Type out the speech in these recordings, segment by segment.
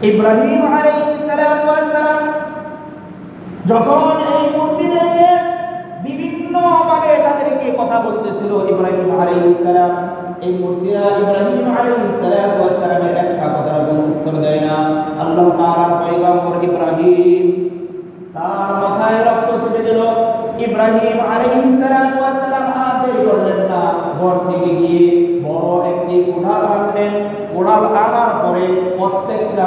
ইব্রাহিম আলাইহিস সালাতু ওয়াস সালাম যখন এই মূর্তিদেরকে বিভিন্ন ভাবে তাদেরকে কথা বলতেছিল, ইব্রাহিম আলাইহিস সালাম এই মূর্তিরা ইব্রাহিম আলাইহিস সালাতু ওয়াস সালামের একটা কথার কোনো উত্তর দেয় না। আল্লাহ তাআলার পয়গম্বর ইব্রাহিম তার মাথায় রক্ত ছুটে গেল। ইব্রাহিম আলাইহিস সালাতু ওয়াস সালাম আর দেরি করলেন না, ঘর থেকে গিয়ে বড় একটি কুড়াল আনলেন। কুড়াল আনার পরে প্রত্যেকটা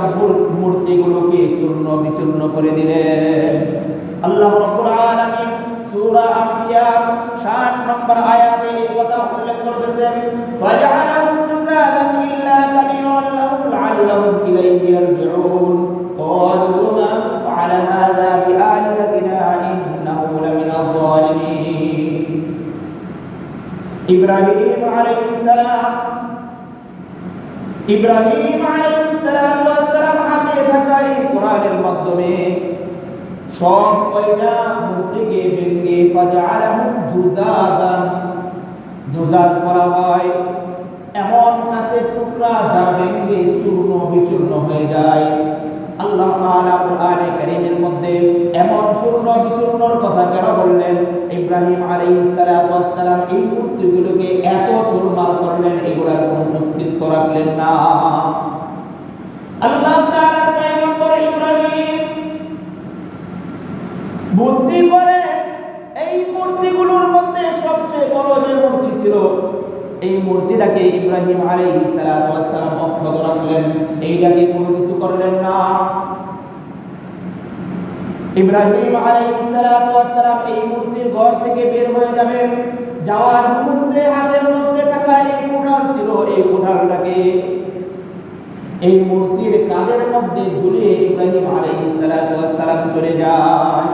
মূর্তিগুলোকে চূর্ণ বিচূর্ণ করে দিলেন। আল্লাহ রাব্বুল আলামিন সূরা আম্বিয়া 60 নম্বর আয়াতে এই কথা উল্লেখ করতেছেন, ফাজআলাহুম জুযাদান ইল্লা কাবীরান লাহুম লাআল্লাহুম ইলাইহি ইয়ারজিউন ক্বালু মান ফাআলা হাযা বিআলিহাতিনা ইন্নাহু লামিনায যালিমিন। ইব্রাহিম আলাইহিস সালাম হাতে থাকা এই কোরআনের মাধ্যমে সব কয়টা মূর্তিকে ভেঙে ফাজআলাহুম জুযাদান, জুযাদ করা হয় এমন কাছে টুকরা যা ভেঙে চূর্ণ বিচূর্ণ হয়ে যায়। আল্লাহ তাআলা কোরআনে কারীমের মধ্যে এমন চূর্ণ বিচূর্ণর কথা কেন বললেন? ইব্রাহিম আলাইহিস সালাতু ওয়াস সালাম এই মূর্তিগুলোকে এত চুরমার করলেন, এগুলার কোনো অস্তিত্ব রাখলেন না। আল্লাহ তাআলার পয়গম্বর ইব্রাহিম বুদ্ধি করে এই মূর্তিগুলোর মধ্যে সবচেয়ে বড় যে মূর্তি ছিল, এই মূর্তিটাকে ইব্রাহিম আলাইহিস সালাতু ওয়াস সালাম অক্ষত রাখলেন, এইটাকে কোনো কিছু করলেন না। ইব্রাহিম আলাইহিস সালাতু ওয়াস সালাম এই মূর্তির ঘর থেকে বের হয়ে যাবেন, যাওয়ার মুহূর্তে হাতের মধ্যে থাকা এই কুড়াল ছিল, এই কুড়ালটাকে এই মূর্তির কাঁধের মধ্যে ঝুলিয়ে ইব্রাহিম আলাইহিস সালাতু ওয়াস সালাম চলে যায়।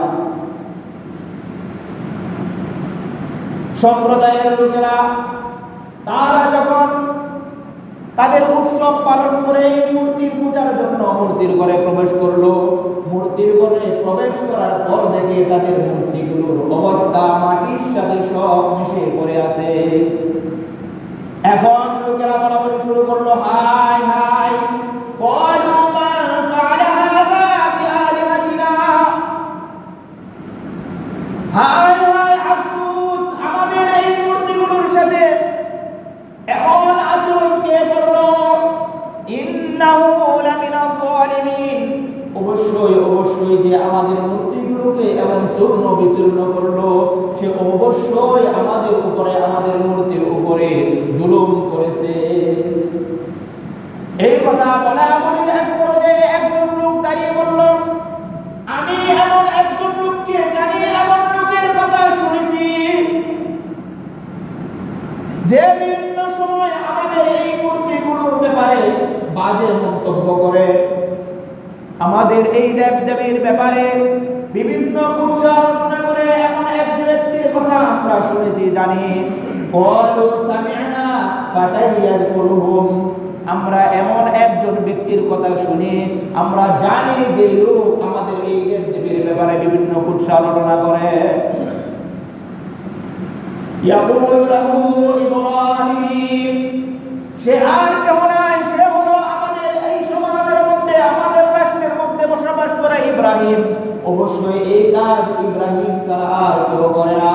সম্প্রদায়ের লোকেরা তারা যখন তাদের উৎসব পালন করে এই মূর্তির পূজার জন্য মূর্তির ঘরে প্রবেশ করলো, মূর্তির ঘরে প্রবেশ করার পর দেখে তাদের মূর্তিগুলোর অবস্থা মাটির সাথে সব মিশে পড়ে আছে। এখন লোকেরা বলাবলি শুরু করলো, হায় হায়, ক্বালু মান ফাআলা হাযা বিআলিহাতিনা, হায় হায় আফসোস, আমাদের এই মূর্তিগুলোর সাথে এমন আচরণ কে করলো? ইন্নাহু লামিনায যালিমিন, অবশ্যই অবশ্যই যে আমাদের মূর্তিগুলোকে এমন চূর্ণ বিচূর্ণ করলো, সে অবশ্যই আমাদের উপরে, আমাদের মূর্তির উপরে জুলুম করেছে। এই কথা বলা বলির এক পর্যায়ে একজন লোক দাঁড়িয়ে বলল, আমি এমন একজন লোককে জানি, এমন লোকের কথা শুনেছি যে বিভিন্ন সময় আমাদের এই মূর্তিগুলোর ব্যাপারে বাজে মন্তব্য করে, আমাদের এই দেবদেবীর ব্যাপারে বিভিন্ন কুৎসা করে। এমন এক ব্যক্তির কথা আমরা শুনেছি, জানি। ক্বালু সামি'না ফাতান ইয়াযকুরুহুম, আমরা এমন একজন ব্যক্তির কথা শুনি, আমরা জানি যে লোক আমাদের এই দেবদেবীর ব্যাপারে বিভিন্ন কুৎসা করে। ইয়াকুলু লাহু ইব্রাহিম, সে আর কেউ নয়, সে হলো আমাদের এই সমাজের মধ্যে, আমাদের রাষ্ট্রের মধ্যে বসবাস করে ইব্রাহিম। অবশ্যই এই কাজ ইব্রাহিম ছাড়া আর কেউ করে না,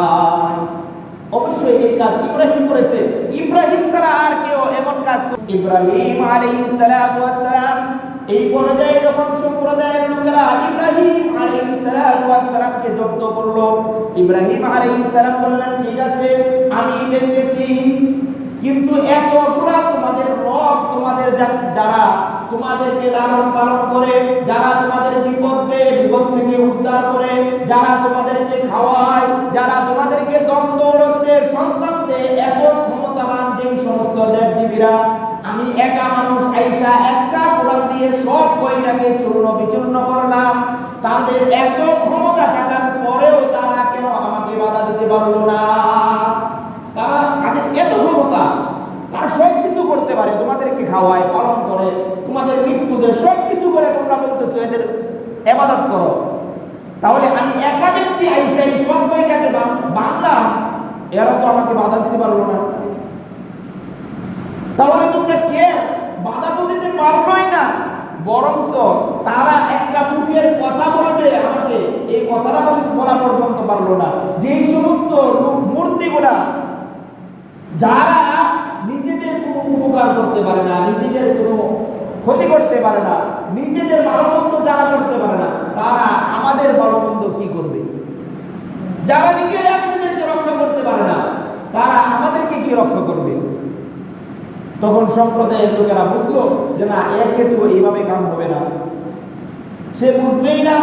অবশ্যই এই কাজ ইব্রাহিম করেছে, ইব্রাহিম ছাড়া আর কেউ এমন কাজ করে। ইব্রাহিম আলাইহিস সালাতু ওয়াস সালাম এই পর্যায়ে যখন সম্প্রদায়ের লোকেরা ইব্রাহিম আলাইহিস সালাতু ওয়াস সালামকে জব্দ করলো, ইব্রাহিম আলাইহিস সালাম বললেন, ঠিক আছে আমি দেখতেছি, কিন্তু এতগুলা তোমাদের রব, তোমাদের যারা তোমাদেরকে লালন পালন করে, যারা তোমাদের বিপদ থেকে উদ্ধার করে, যারা তোমাদেরকে খাওয়ায়, যারা তোমাদেরকে দম দৌলতে সন্তান দেয়, এত ক্ষমতাবান যে সমস্ত দেবদেবীরা, আমি একা মানুষ আইসা একটা কোরআন দিয়ে সব কয়টাকে চূর্ণ বিচূর্ণ করলাম, তাদের এত ক্ষমতা থাকার পরেও তারা কেন আমাকে বাধা দিতে পারলো না? তারা তাদের এত ক্ষমতা, তারা সব কিছু করতে পারে, তোমাদেরকে খাওয়ায়, পালন করে, তোমাদের মৃত্যু দেয়, সব কিছু করে, তোমরা বলতেছো এদের ইবাদত করো। তাহলে আমি একা ব্যক্তি আইসা এই সব কয়টাকে বাংলাম, এরা তো আমাকে বাধা দিতে পারলো না। তাহলে তোমরা কে? বাধা তো দিতে পারবোই না, বরঞ্চ তারা একটা মুখের কথা বলবে আমাকে, এই কথাটা বলা পর্যন্ত পারলো না। যেই সমস্ত মূর্তিগুলা যারা নিজেদের কোনো উপকার করতে পারে না, নিজেদের কোনো ক্ষতি করতে পারে না, নিজেদের ভালোমন্দ যারা করতে পারে না, তারা আমাদের ভালোমন্দ কি করবে? যারা নিজেরা নিজেদেরকে রক্ষা করতে পারে না, তারা আমাদেরকে কি রক্ষা করবে? তখন সম্প্রদায়ের লোকেরা বুঝলো যে না, এর ক্ষেত্রে এইভাবে কাম হবে না, সে বুঝবেই না,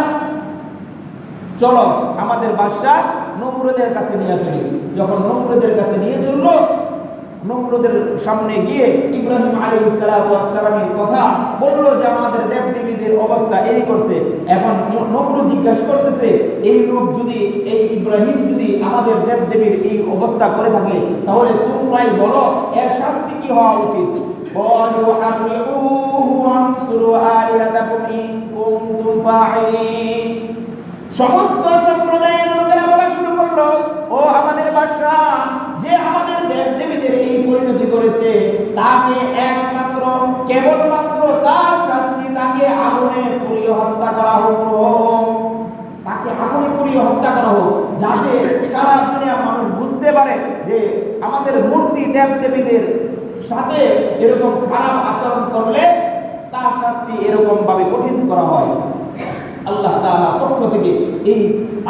চলো আমাদের বাদশাহ নমরুদের কাছে নিয়ে চলি। যখন নমরুদের কাছে নিয়ে চললো, নমরুদের সামনে গিয়ে ইব্রাহিম আলাইহিস সালামের কথা বললো যে আমাদের দেবদেবীদের অবস্থা এই করছে। এখন নমরুদ জিজ্ঞাসা করতেছে, এই লোক যদি, এই ইব্রাহিম যদি আমাদের দেবদেবীর এই অবস্থা করে থাকে, তাহলে তোমরাই বলো এর শাস্তি কি হওয়া উচিত? قالوا حرقوه وانصروا آلهتكم إن كنتم فاعلين। সমস্ত সম্প্রদায়ের লোকেরা বলা শুরু করলো, ও আমাদের বাদশা, যে আমাদের দেবদেবীদের এই পরিণতি করেছে, তাকে একমাত্র কেবলমাত্র তার শাস্তি তাকে আগুনে পুড়িয়ে হত্যা করা হোক, তাকে আগুনে পুড়িয়ে হত্যা করা হোক, যাতে সারা দুনিয়ার মানুষ বুঝতে পারে যে আমাদের মূর্তি দেবদেবীদের সাথে এরকম খারাপ আচরণ করলে তার শাস্তি এরকম ভাবে কঠিন করা হয়। আল্লাহ তাআলার পক্ষ থেকে এই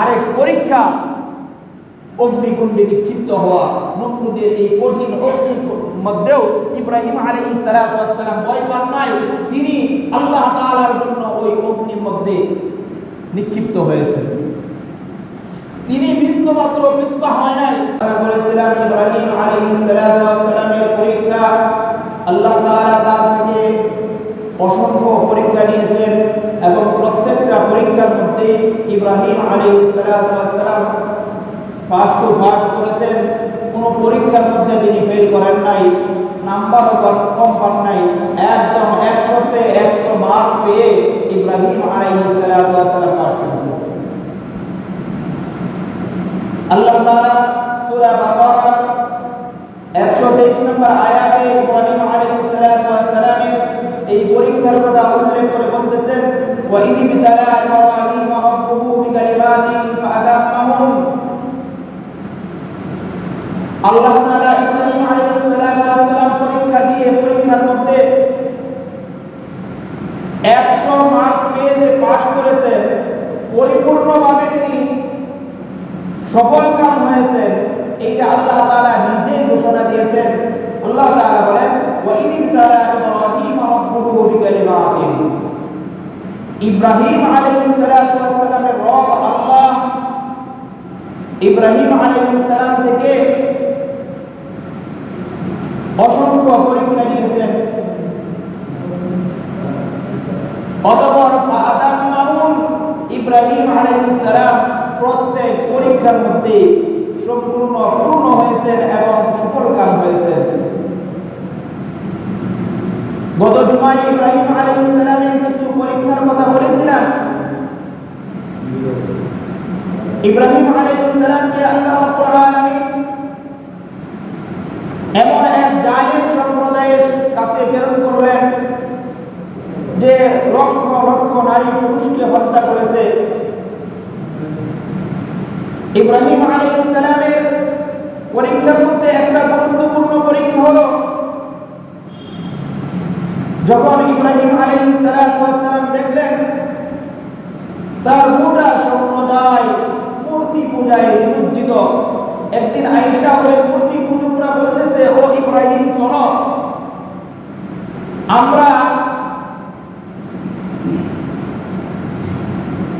আরেক পরীক্ষা, অগ্নিকুণ্ডে নিক্ষিপ্ত হওয়া নমরুদের এই কঠিন অগ্নির মধ্যেও ইব্রাহিম আলাইহিস সালাম ভয় পান নাই। তিনি আল্লাহ তাআলার জন্য ওই অগ্নির মধ্যে নিক্ষিপ্ত হয়েছেন, তিনি বিন্দুমাত্র পিছপা হয় নাই। বলেছিলাম ইব্রাহিম আলাইহিস সালামের পরীক্ষা, আল্লাহ তাআলা তার থেকে অসংখ্য পরীক্ষা নিয়েছেন এবং প্রত্যেকটা পরীক্ষার মধ্যে ইব্রাহিম আলাইহিস সালাম ফার্স্ট টু ফার্স্ট করেছেন। কোনো পরীক্ষার মধ্যে তিনি ফেল করেন নাই, নাম্বারও কম পান নাই, একদম 100তে 100 মার্ক পেয়ে ইব্রাহিম আলাইহিস সালাম পাস করেছেন। আল্লাহ তাআলা সূরা বাকারা 123 নম্বর আয়াতে ইব্রাহিম আলাইহিস সালামের এই পরীক্ষার কথা উল্লেখ করে বলতেছেন, ওয়া ইয বিতালা ইব্রাহিম রাব্বুহু বিকালিমাতিন ফাআতাম্মাহুম। আল্লাহ তাআলা ইব্রাহিম আলাইহিস সালাম পরীক্ষা দিয়ে পরীক্ষার মধ্যে 100 মার্ক পেয়ে যে পাস করেছেন, পরিপূর্ণভাবে তিনি সফলকাম হয়েছেন, এইটা আল্লাহ তাআলা নিজেই ঘোষণা দিয়েছেন। আল্লাহ তাআলা বলেন, ওয়া ইয বিতালা ইব্রাহিম রাব্বুহু বিকালিমাতিন। ইব্রাহিম আলাইহিস সালামের রব আল্লাহ ইব্রাহিম আলাইহিস সালাম থেকে অসংখ্য পরীক্ষা নিয়েছেন। অতঃপর ফাআতাম্মাহুম, ইব্রাহিম আলাইহিস সালাম প্রত্যেক পরীক্ষার মধ্যে সম্পূর্ণ পূর্ণ হয়েছেন এবং সফলকাম হয়েছেন। গত জুমায় ইব্রাহিম আলাইহিস সালামের কিছু পরীক্ষার কথা বলেছিলাম। ইব্রাহিম আলাইহিস সালামকে আল্লাহ রাব্বুল আলামিন এমন এক জালিম সম্প্রদায়ের কাছে প্রেরণ করলেন যে লক্ষ লক্ষ নারী পুরুষকে হত্যা করেছে। ইব্রাহিম আলাইহিস সালামের পরীক্ষার মধ্যে একটা গুরুত্বপূর্ণ পরীক্ষা হলো, যখন ইব্রাহিম আলাইহিস সালাম দেখলেন তার গোটা সম্প্রদায় মূর্তি পূজায় নিমজ্জিত। একদিন আয়েশা ওই মূর্তি পূজকরা বলতেছে, ও ইব্রাহিম, চলো আমরা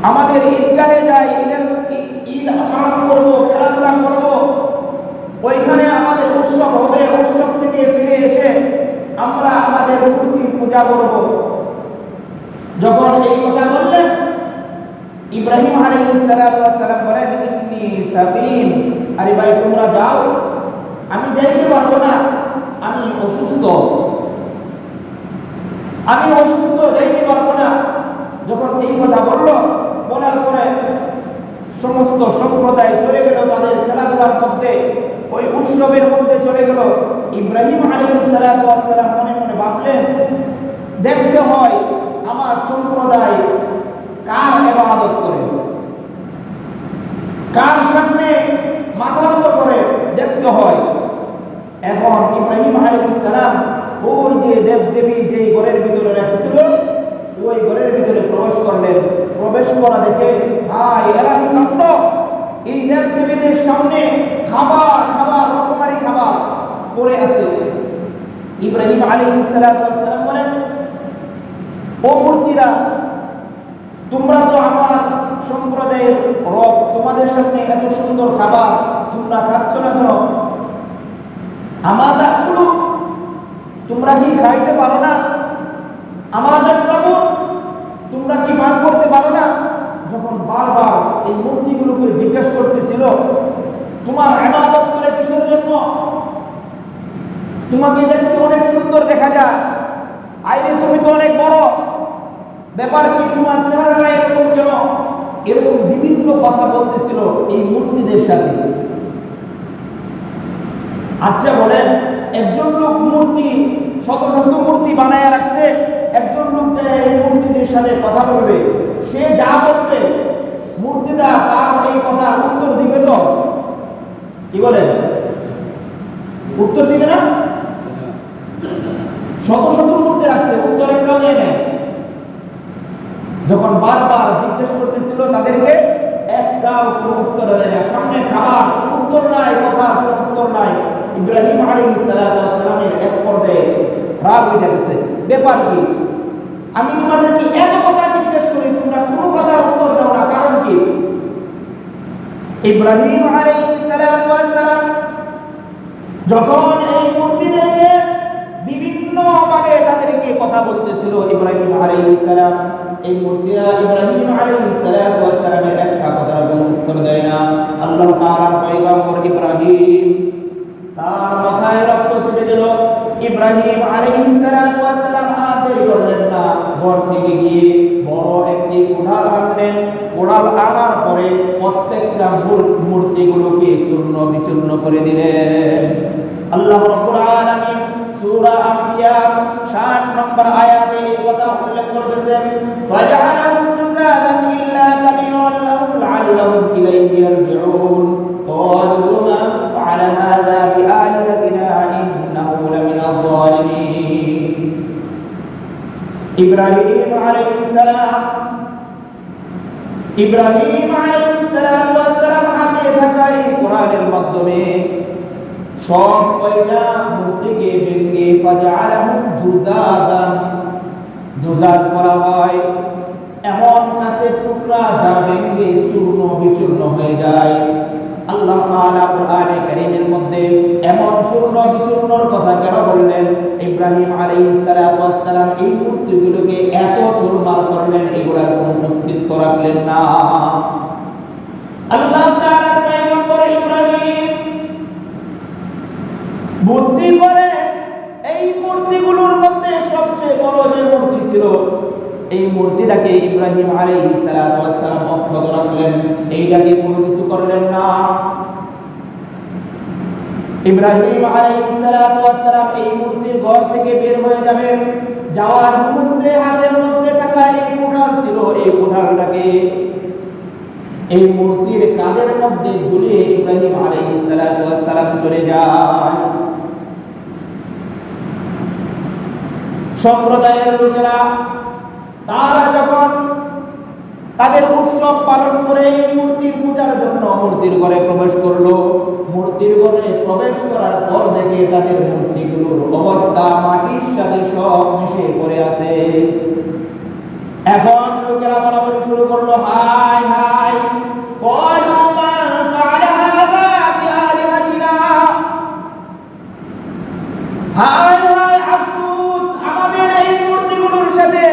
আমাদের ঈদগাহে যাই, ঈদ পালন করবো, খেলাধুলা করবো, ওইখানে আমাদের উৎসব হবে, উৎসব থেকে ফিরে এসে আমরা আমাদের মূর্তির পূজা করব। যখন এই কথা বললেন, ইব্রাহিম আলাইহিস সালাম বলেন, ইন্নী সাকিম। আরে ভাই, তোমরা যাও, আমি যাইতে পারবো না, আমি অসুস্থ, যাইতে পারবো না। যখন এই কথা বলল, বলার পরে সমস্ত সম্প্রদায় চলে গেল তাদের খেলাধুলার মধ্যে, ওই উৎসবের মধ্যে চলে গেল। ইব্রাহিম আলাইহিস সালাম মনে মনে ভাবলেন, দেখতে হয় আমার সম্প্রদায় কার ইবাদত করে, কার সামনে মাথা নত করে দেখতে হয়। এখন ইব্রাহিম আলাইহিস সালাম ওই যে দেবদেবী যে ঘরের ভিতরে রাখছিল ওই ঘরের ভিতরে প্রবেশ করলেন। প্রবেশ করা দেখে হায় এলাহি কাণ্ড, এই দেবদেবীদের সামনে খাবার খাবার রকমারি খাবার পড়ে আছে। ইব্রাহিম আলাইহিস সালাম বলেন, ও মূর্তিরা, তোমরা তো আমার সম্প্রদায়ের রব, তোমাদের সামনে এত সুন্দর খাবার তোমরা খাচ্ছ না কেন? আমাদের গুলো তোমরা কি খাইতে পারো না? আমাদের শ্রবণ তোমরা কি পান করতে পারো না? যখন বারবার এই মূর্তিগুলোকে জিজ্ঞেস করতেছিল, তোমার ইবাদত করে কিসের জন্য? তোমাকে দেখতে অনেক সুন্দর দেখা যায়, আইরে তুমি তো অনেক বড়, ব্যাপার কি তোমার চেহারা এরকম কেন? এরকম বিভিন্ন কথা বলতেছিল এই মূর্তিদের সাথে। আচ্ছা বলেন, একজন লোক মূর্তি শত শত মূর্তি বানায় রাখছে, একজন লোক যে এই মূর্তিদের সাথে কথা বলবে, সে যা বলবে মূর্তিটা তার এই কথা উত্তর দিবে তো? কি বলেন, উত্তর দিবে না? শত শত মূর্তি রাখছে, উত্তর একটাও দেয় না। যখন বারবার জিজ্ঞেস করতেছিল তাদেরকে, একটাও কোনো উত্তর দেয় না। সামনে খাবার, উত্তর নাই, কথা উত্তর নাই। ইব্রাহিম আলাইহিস সালামের এক পর্যায়ে রাগ উঠে গেছে, ব্যাপার কি? আমি তোমাদেরকে এত কথা জিজ্ঞেস করি, তোমরা কোনো কথার উত্তর দাও না, কারণ কি? ইব্রাহিম আলাইহিস সালাম যখন এই মূর্তিদেরকে বিভিন্ন ভাবে তাদেরকে কথা বলতেছিল, ইব্রাহিম আলাইহিস সালাম এই মূর্তিরা ইব্রাহিম আলাইহিস সালামের একটা কথার কোনো উত্তর দেয় না। আল্লাহ তাআলার পয়গম্বর ইব্রাহিম, তার মাথায় রক্ত ছুটে দিল। ইব্রাহিম আলাইহিস সালাম আর দেরি করলেন না, ঘর থেকে গিয়ে বড় একটি কোড়াল আনলেন। কোড়াল আনার পরে প্রত্যেকটা মূর্তিগুলোকে চূর্ণ বিচূর্ণ করে দিলেন। আল্লাহ রাব্বুল আলামিন সূরা আম্বিয়া 60 নম্বর আয়াতে এই কথা উল্লেখ করতেছেন, ফাজআলাহুম জুযাদান ইল্লা কাবীরান লাহুম লাআল্লাহুম ইলাইহি ইয়ারজিউন ক্বালু মান ফাআলা হাযা বিআলিহাতিনা ইন্নাহু লামিনায যালিমিন। ইব্রাহিম আলাইহিস সালাম হাতে থাকা এই কোরআনের মাধ্যমে সব কয়টা মূর্তিকে ভেঙে ফাজআলাহুম জুযাদান, জুযাদ করা হয় এমন কাছে টুকরা যা ভেঙে চূর্ণ বিচূর্ণ হয়ে যায়। আল্লাহ তাআলা কোরআনে কারীমের মধ্যে এমন চূর্ণ বিচূর্ণর কথা কেন বললেন? ইব্রাহিম আলাইহিস সালাম এই মূর্তিগুলোকে এত চুরমার করলেন, এগুলার কোনো অস্তিত্ব রাখলেন না। আল্লাহ তাআলার পয়গম্বর ইব্রাহিম বুদ্ধি করে এই মূর্তিগুলোর মধ্যে সবচেয়ে বড় যে মূর্তি ছিল, এই মূর্তিটাকে ইব্রাহিম আলাইহিস সালাম অক্ষত রাখলেন, এইটাকে কোনো কিছু করলেন না। ইব্রাহিম আলাইহিস সালাম এই মূর্তির ঘর থেকে বের হয়ে যাবেন, যাওয়ার মুহূর্তে হাতের মধ্যে থাকা এই কোড়াল ছিল, এই কোড়ালটাকে এই মূর্তির কাঁধের মধ্যে ঝুলিয়ে ইব্রাহিম আলাইহিস সালাম চলে যায়। সম্প্রদায়ের লোকেরা তারা যখন তাদের উৎসব পালন করে মূর্তির পূজার জন্য মূর্তির ঘরে প্রবেশ করলো, মূর্তির ঘরে প্রবেশ করার পর দেখে তাদের মূর্তিগুলোর অবস্থা মাটির সাথে সব মিশে পড়ে আছে। এখন লোকেরা বলাবলি শুরু করলো, হায় হায়, ক্বালু মান ফাআলা হাযা বিআলিহাতিনা, হায় হায় আফসোস, আমাদের এই মূর্তিগুলোর সাথে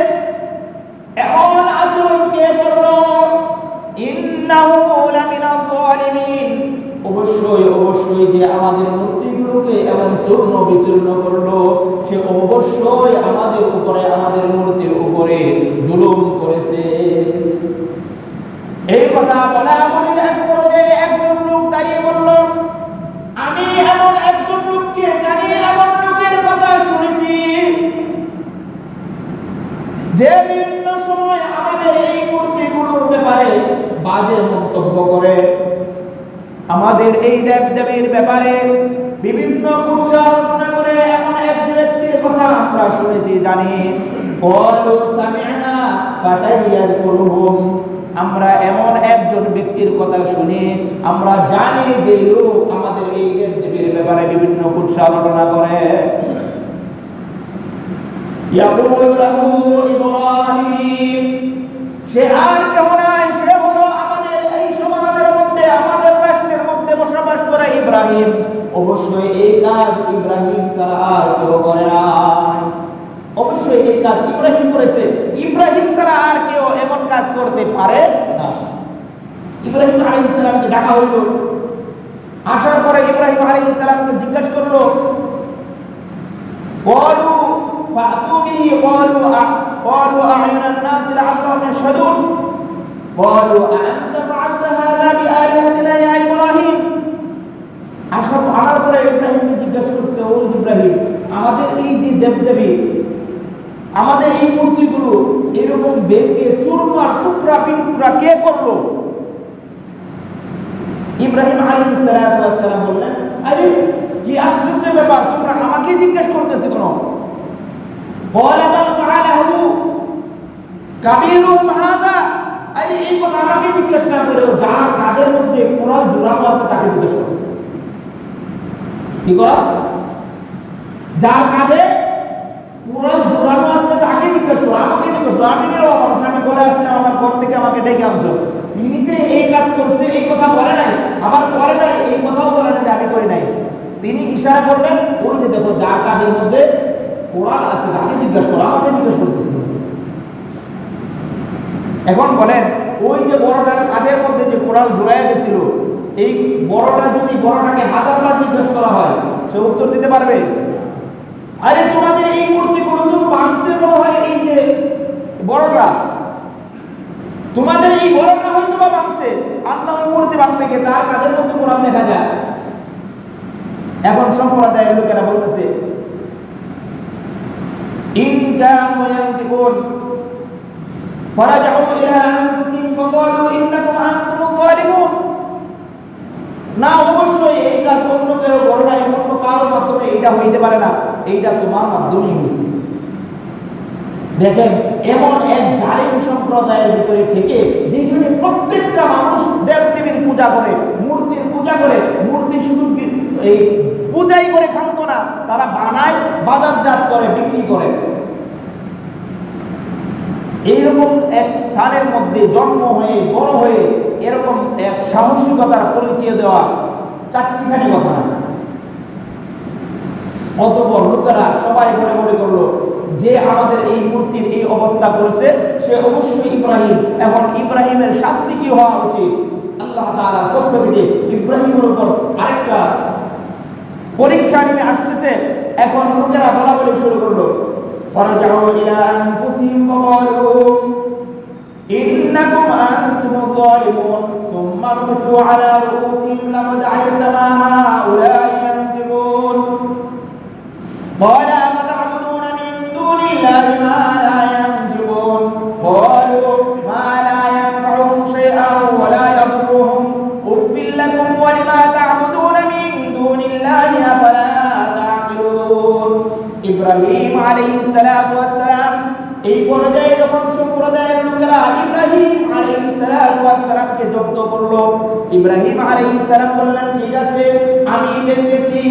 এমন আচরণ কে করলো? ইন্নাহু লামিনায যালিমিন, অবশ্যই অবশ্যই যে আমাদের মূর্তিগুলোকে এমন চূর্ণ বিচূর্ণ করলো, সে অবশ্যই আমাদের উপরে, আমাদের মূর্তির উপরে জুলুম করেছে। এই কথা বলা বলির এক পর্যায়ে একজন লোক দাঁড়িয়ে বলল, আমি এমন একজন লোককে জানি, এমন লোকের কথা শুনেছি যে করে আমাদের এই দেবদেবীর ব্যাপারে বিভিন্ন আলোচনা করে এমন এক ব্যক্তির কথা আমরা শুনেছি জানি, আমরা এমন একজন ব্যক্তির কথা শুনি, আমরা জানি যে লোক আমাদের এই দেবদেবীর ব্যাপারে বিভিন্ন আলোচনা করে। সে আর কেউ নাই, সে হলো আমাদের এই সমাজের মধ্যে, আমাদের রাষ্ট্রের মধ্যে বসবাস করে ইব্রাহিম। অবশ্যই এই কাজ ইব্রাহিম ছাড়া আর কেউ করে নাই। অবশ্যই এই কাজ ইব্রাহিম করেছে, ইব্রাহিম ছাড়া আর কেউ এমন কাজ করতে পারে না। ইব্রাহিম আলাইহিস সালামকে ডাকা হইল, আসার পরে ইব্রাহিম আলাইহিস সালামকে জিজ্ঞাসা করলো, বলু ফাতু বিহি, قالوا أعين الناس لعلهم يشهدون قالوا أأنت فعلت هذا بآلهتنا يا إبراهيم। আমার পরে ইব্রাহিমকে জিজ্ঞাসা করছে, ও ইব্রাহিম, আমাদের এই যে দেবদেবী, আমাদের এই মূর্তিগুলো এরকম ভেঙে চুরমার টুকরা বিটুকরা কে করলো? ইব্রাহিম আলাইহিস সালাম বললেন, আরে কি আশ্চর্য ব্যাপার, তোমরা আমাকে জিজ্ঞেস করতেছো কেন? বলে বল ফাআলাহু কাবীরুম হাযা, আরে এই কথা আমাকে জিজ্ঞেস না করে যার কাদের মধ্যে কোরআন জোড়ানো আছে তাকে জিজ্ঞেস করো। কি কর? যার কাঁধে কোরআন জোড়ানো আছে তাকে জিজ্ঞেস করো, আমাকে জিজ্ঞেস করো। আমি নিরব মানুষ, আমি ঘরে আসলাম, আমার ঘর থেকে আমাকে ডেকে আনছো, তিনি যে এই কাজ করছে এই কথা বলে নাই, আবার করে নাই এই কথাও বলে না যে আমি করি নাই। তিনি ইশারা করবেন, ওই যে দেখো যার কাঁধের মধ্যে কোরআন আছে তাকে জিজ্ঞেস করো, আমাকে জিজ্ঞেস করতেছি। এখন বলেন, ওই যে বড়টার কাঁধের মধ্যে যে কোরআন জোড়ায় গেছিল, এই বড়টা যদি বড়টাকে হাজারবার জিজ্ঞেস করা হয়, সে উত্তর দিতে পারবে? আরে তোমাদের এই মূর্তিগুলো তো ভাঙছে মনে হয় এই যে বড়টা, তোমাদের এই বড়টা হয়তো বা ভাঙছে, আল্লাহ ওই মূর্তি ভাঙবে কে? তার কাঁধের মধ্যে কোরআন দেখা যায়। এখন সম্প্রদায়ের লোকেরা বলতেছে, ইন কানু ইয়ান্তিকুন ফারাজউ ইলা আনফুসিহিম ফাকালু ইন্নাকুম আনতুম যালিমুন। না, অবশ্যই এই কাজ অন্য কেউ করে নাই, অন্য কারোর মাধ্যমে এটা হইতে পারে না, এইটা তোমার মাধ্যমেই হয়েছে। দেখেন, এমন এক জালিম সম্প্রদায়ের ভিতরে থেকে যেখানে প্রত্যেকটা মানুষ দেবদেবীর পূজা করে, মূর্তির পূজা করে, মূর্তি শুধু এই পূজাই করে খান্ত না, তারা বানায়, বাজারজাত করে, বিক্রি করে। এইরকম এক স্থানের মধ্যে জন্ম হয়ে বড় হয়ে এরকম এক সাহসিকতার পরিচয় দেওয়া চারটিখানি কথা না। অতঃপর লোকেরা সবাই মনে করলো যে আমাদের এই মূর্তির এই অবস্থা করেছে সে অবশ্যই ইব্রাহিম। এখন ইব্রাহিমের শাস্তি কি হওয়া উচিত? আল্লাহ তাআলার পক্ষ থেকে ইব্রাহিমের উপর আরেকটা পরীক্ষা নেমে আসতেছে। এখন লোকেরা বলাবলি শুরু করলো, ফারাজাউ ইলা আনফুসিহিম ফাকালু ইন্নাকুম আনতুম যালিমুন সুম্মা নুসু আলা রুউসিহিম লাকাদ আলিমতা মা হাউলাই ইয়ানতিকুন قال أفتعبدون من دون الله ما لا ينطقون قالوا ما لا ينفعهم شيئا ولا يضرهم أف لكم ولما تعبدون من دون الله أفلا تعقلون। ইব্রাহিম আলাইহিস সালাতু ওয়াস সালাম এই পর্যায়ে যখন সম্প্রদায়ের লোকেরা ইব্রাহিম আলাইহিস সালাতু ওয়াস সালামকে জব্দ করলো, ইব্রাহিম আলাইহিস সালাম বললেন, ঠিক আছে আমি দেখতেছি,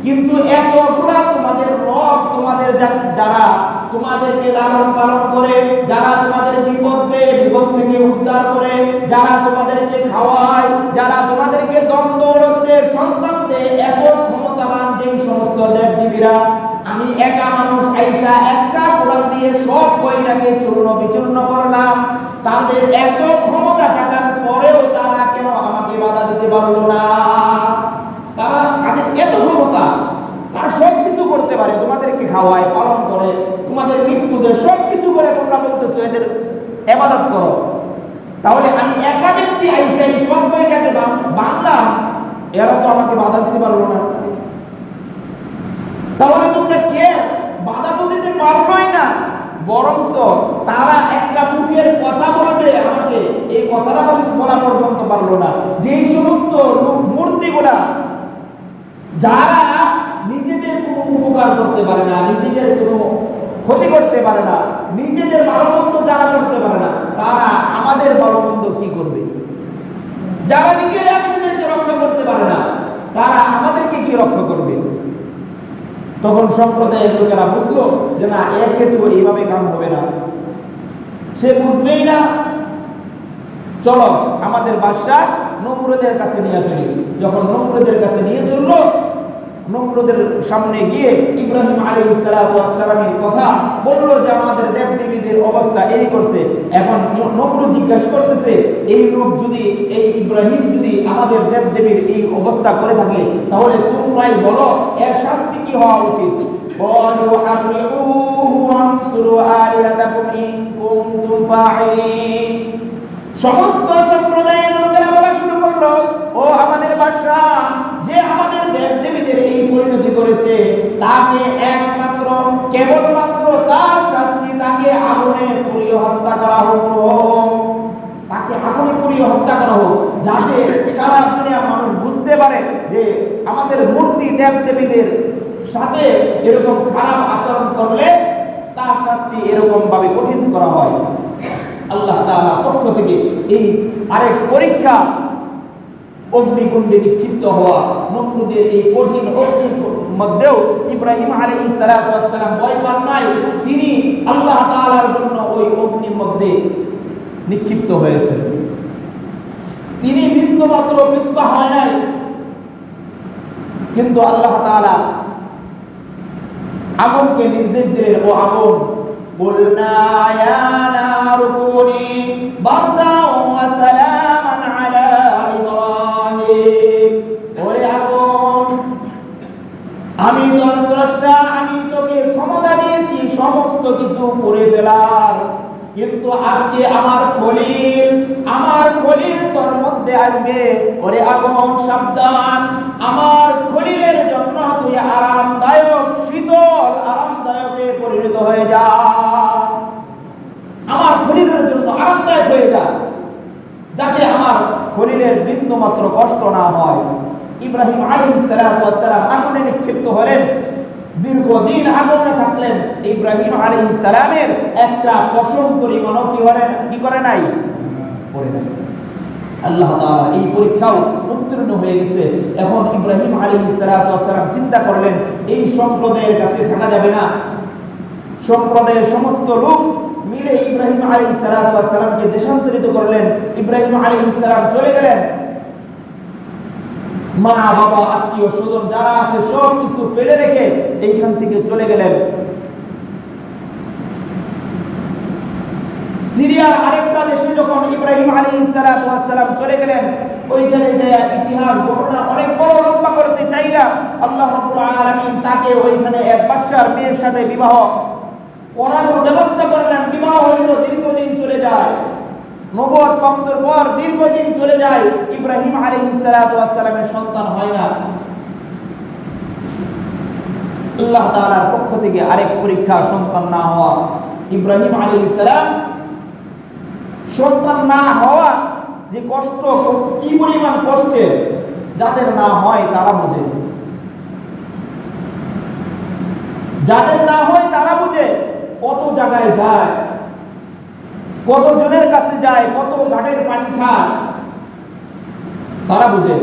কিন্তু এতগুলা তোমাদের রব, তোমাদের যারা তোমাদেরকে লালন পালন করে, যারা তোমাদের বিপদ থেকে উদ্ধার করে, যারা তোমাদেরকে খাওয়ায়, যারা তোমাদেরকে দ্বন্দ্ব সন্তান দেয়, এত ক্ষমতাবান যে সমস্ত দেবদেবীরা, আমি একা মানুষ আইসা একটা কোরআন দিয়ে সব কয়টাকে চূর্ণ বিচূর্ণ করলাম। তাদের এত ক্ষমতা থাকার পরেও তারা কেন আমাকে বাধা দিতে পারলো না? তারা তাদের এত ক্ষমতা, তারা সবকিছু করতে পারে, তোমাদেরকে খাওয়ায়, পালন করে, তোমাদের মৃত্যু দেয়, সবকিছু করে, তোমরা বলতেছো এদের ইবাদত করো। তাহলে আমি একা ব্যক্তি আইসা এই সব কয়টাকে বাংলাম, এরা তো আমাকে বাধা দিতে পারলো না। তাহলে তোমরা কে? বাধা তো দিতে পারবোই না, বরঞ্চ তারা একটা মুখের কথা বলবে, আমাকে এই কথাটা বলা পর্যন্ত পারলো না যে এই সমস্ত মূর্তিগুলা যারা নিজেদের কোনো উপকার করতে পারে না, নিজেদের কোনো ক্ষতি করতে পারে না, নিজেদের ভালো মন্দ যারা করতে পারে না, তারা আমাদের ভালো মন্দ কি করবে? যারা নিজেরা নিজেদেরকে রক্ষা করতে পারে না, তারা আমাদেরকে কি রক্ষা করবে? তখন সম্প্রদায়ের লোকেরা বুঝলো যে না, এর ক্ষেত্রে এইভাবে কাম হবে না, সে বুঝবেই না, চলো আমাদের বাদশাহ নমরুদের কাছে নিয়ে চলি। যখন নমরুদের কাছে নিয়ে চললো, নমরুদের সামনে গিয়ে ইব্রাহিম আলাইহিস সালামের কথা বললো যে আমাদের দেবদেবীদের অবস্থা এই করছে। এখন নমরুদ জিজ্ঞাসা করতেছে, এই লোক যদি, এই ইব্রাহিম যদি আমাদের দেবদেবীর এই অবস্থা করে থাকে, তাহলে তোমরাই বলো এর শাস্তি কি হওয়া উচিত? قالوا حرقوه وانصروا آلهتكم إن كنتم فاعلين। সমস্ত সম্প্রদায়ের লোকেরা বলা শুরু করলো, ও আমাদের বাদশাহ, যে আমাদের দেবদেবীদের এই পরিণতি করেছে, তাকে একমাত্র কেবলমাত্র তার শাস্তি তাকে আগুনে পুড়িয়ে হত্যা করা হোক, তাকে আগুনে পুড়িয়ে হত্যা করা হোক, যাতে সারা দুনিয়ার মানুষ বুঝতে পারে যে আমাদের মূর্তি দেবদেবীদের সাথে এরকম খারাপ আচরণ করলে তার শাস্তি এরকম ভাবে কঠিন করা হয়। আল্লাহ তাআলার পক্ষ থেকে এই আরেক পরীক্ষা, অগ্নিকুণ্ডে নিক্ষিপ্ত হওয়া নমরুদের এই কঠিন অগ্নির মধ্যেও ইব্রাহিম আলাইহিস সালাম ভয় পান নাই। তিনি আল্লাহ তাআলার জন্য ওই অগ্নির মধ্যে নিক্ষিপ্ত হয়েছেন। তিনি বিন্দুমাত্র পিছপা হয় নাই, কিন্তু আল্লাহ তাআলা আগুনকে নির্দেশ দিলেন, ও আগুন, قلنا يا نار كوني بردا وسلاما على إبراهيم। ওরে আগুন, আমি তোর স্রষ্টা, আমি তোকে ক্ষমতা দিয়েছি সমস্ত কিছু করে ফেলার, কিন্তু আজকে আমার খলিল তোর মধ্যে আসবে। ওরে আগুন, সাবধান, আমার খলিলের জন্য তুই আরামদায়ক, শীতল আরামদায়কে পরিণত হয়ে যা, আমার খলিলের জন্য আরামদায়ক হয়ে যা, যাতে আমার খলিলের বিন্দু মাত্র কষ্ট না হয়। ইব্রাহিম আলাইহিস সালাম আগুনে নিক্ষিপ্ত হলেন, দীর্ঘদিন আগুনে থাকলেন। ইব্রাহিম আলাইহিস সালামের একটা পশম পরিমাণও কি করে নাই, পড়ে নাই। আল্লাহ তাআলা এই পরীক্ষাও উত্তীর্ণ হয়ে গেছে। এখন ইব্রাহিম আলাইহিস সালাম চিন্তা করলেন, এই সম্প্রদায়ের কাছে থাকা যাবে না। সম্প্রদায়ের সমস্ত লোক মিলে ইব্রাহিম আলাইহিস সালামকে দেশান্তরিত করলেন। ইব্রাহিম আলাইহিস সালাম চলে গেলেন, মা বাবা আত্মীয় স্বজন যারা আছে সব কিছু ফেলে রেখে এইখান থেকে চলে গেলেন। সিরিয়ার আরেকটা দেশে যখন ইব্রাহিম আলাইহিস সালাম চলে গেলেন, ওইখানে যে ইতিহাস ঘটনা অনেক বড় লম্বা করতে চাই না, আল্লাহ রাব্বুল আলামিন তাকে ওইখানে এক বাদশার মেয়ের সাথে বিবাহ করানোর ব্যবস্থা করলেন। বিবাহ হইল, দীর্ঘদিন চলে যায়, নবুয়ত প্রাপ্তির পর দীর্ঘদিন চলে যায়, ইব্রাহিম আলাইহিস সালামের সন্তান হয় না। আল্লাহ তাআলার পক্ষ থেকে আরেক পরীক্ষা, সন্তান না হওয়া। ইব্রাহিম আলাইহিস সালাম সন্তান না হওয়া যে কষ্ট, কি পরিমাণ কষ্টের, যাদের না হয় তারা বোঝে, যাদের না হয় তারা বুঝে। কত জায়গায় যায়, কত জনের কাছে যায়, কত ঘাটের পানি খায়, তারা বুঝে।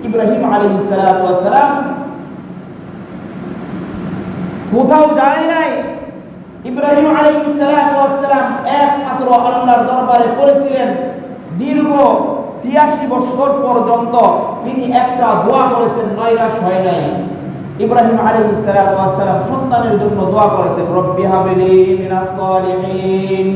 ইব্রাহিম আলাইহিস সালাম কোথাও যায় নাই। ইব্রাহিম আলাইহিস সালাম একমাত্র আল্লাহর দরবারে পড়েছিলেন। দীর্ঘ ৮৬ বছর পর্যন্ত তিনি একটা দোয়া করেছেন, নৈরাশ হয় নাই। ইব্রাহিম আলাইহিস সালাম সন্তানের জন্য দোয়া করেছেন, রব্বি হাবলি মিনাস সালিহিন,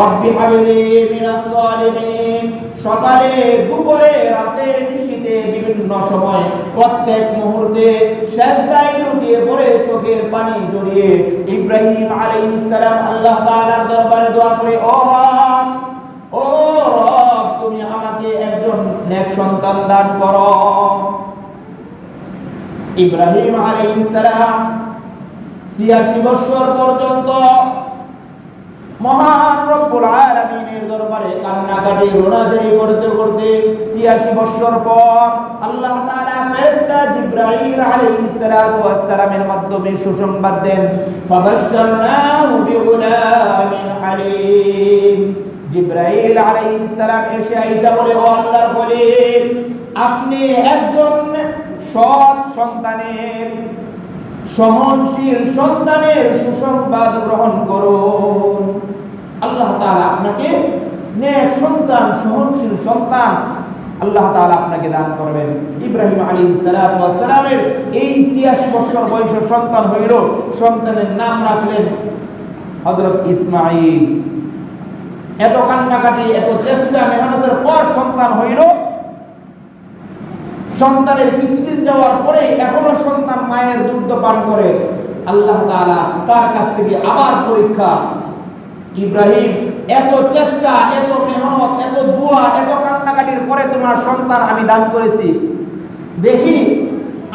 রব্বি হাবলি মিনাস সালিহিন। সকালে, দুপুরে, রাতে, নিশীথে, বিভিন্ন সময়, প্রত্যেক মুহূর্তে সিজদায় লুটিয়ে পড়ে চোখের পানি ঝরিয়ে ইব্রাহিম আলাইহিস সালাম আল্লাহ তাআলার দরবারে দোয়া করে, ও রব, তুমি আমাকে একজন নেক সন্তান দান করো। ইব্রাহিম আলাইহিস সালাম ৮৬ বছর পর্যন্ত মহান রব্বুল আলামিনের দরবারে খালি রোনাজারি করতে করতে 86 বছর পর আল্লাহ তাআলা ফেরেশতা জিবরাইল আলাইহিস সালাতু ওয়াস সালামের মাধ্যমে সুসংবাদ দেন, ফাবাশশারনাহু বিগুলামিন হালিম। জিবরাইল আলাইহিস সালাম এসে আয়েশা বলে, ও আল্লাহর খলিল, আপনি একজন সৎ সন্তানের, সহনশীল সন্তানের সুসংবাদ গ্রহণ করুন। আল্লাহ তাআলা আপনাকে নেক সন্তান, সহনশীল সন্তান আল্লাহ তাআলা আপনাকে দান করবেন। ইব্রাহিম আলাইহিস সালাতু ওয়াস সালামের এই 86 বছর বয়সের সন্তান হইল, সন্তানের নাম রাখলেন হযরত ইসমাঈল। এত কান্নাকাটি, এত চেষ্টা মেহনতের পর সন্তান হইল। সন্তানের কিছুদিন যাওয়ার পরে এখনো সন্তান মায়ের দুধ পান করে। আল্লাহ তাআলা তার কাছ থেকে আবার পরীক্ষা, ইব্রাহিম এত চেষ্টা, এত মেহনত, এত দোয়া, এত কান্নাকাটির পরে তোমার সন্তান আমি দান করেছি, দেখি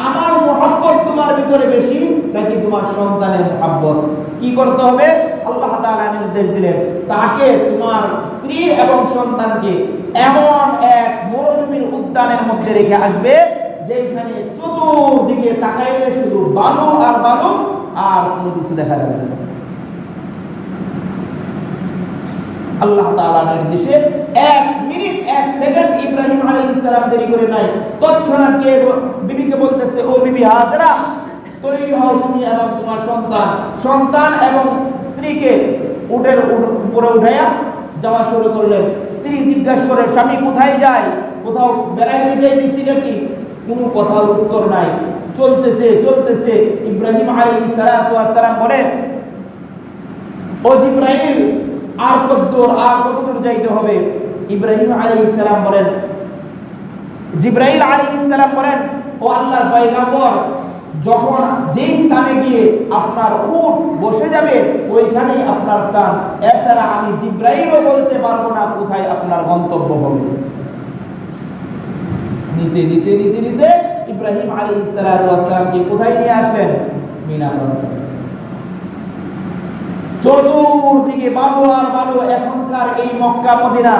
আমার মহব্বত তোমার ভিতরে বেশি নাকি তোমার সন্তানের মহব্বত। কি করতে হবে? আল্লাহ তাআলা নির্দেশ দিলেন, তাকে তোমার স্ত্রী এবং সন্তানকে এমন এক মরুভূমির উদ্যানের মধ্যে রেখে আসবে যেখানে চতুর্দিকে তাকাইলে শুধু বালু আর বালু, আর কোনো কিছু দেখা যাবে না। আল্লাহ তাআলার নির্দেশে 1 মিনিট 1 সেকেন্ড ইব্রাহিম আলাইহিস সালাম দেরি করে নাই। তৎক্ষণাৎ কে বিবিকে বলতেছে, ও বিবি হাজরা, তৈরি হও তুমি এবং তোমার সন্তান, সন্তান এবং স্ত্রীকে উটের উপরে উঠাইয়া যাওয়া শুরু করলেন। স্ত্রী জিজ্ঞাসা করে, স্বামী কোথায় যায়? কোথাও বেড়াইতে যাইতেছি নাকি? কোনো কথার উত্তর নাই। চলতেছে চলতেছে। ইব্রাহিম আলাইহিস সালাতু ওয়াস সালাম বলেন, ও জিবরাইল, আর কতদূর যাইতে হবে? ইব্রাহিম আলাইহিস সালাম বলেন, জিবরাইল আলাইহিস সালাম বলেন, ও আল্লাহর পয়গম্বর, যখন যেই স্থানে গিয়ে আপনার উট বসে যাবে ওইখানেই আপনার স্থান, এছাড়া আমি জিবরাইলও বলতে পারবো না কোথায় আপনার গন্তব্য হবে। নিতে নিতে নিতে নিতে ইব্রাহিম আলাইহিস সালাতু ওয়াস সালামকে কোথায় নিয়ে আসলেন? মিনা প্রান্তরে। চতুর্দিকে বালু আর বালু। এখনকার এই মক্কা মদিনা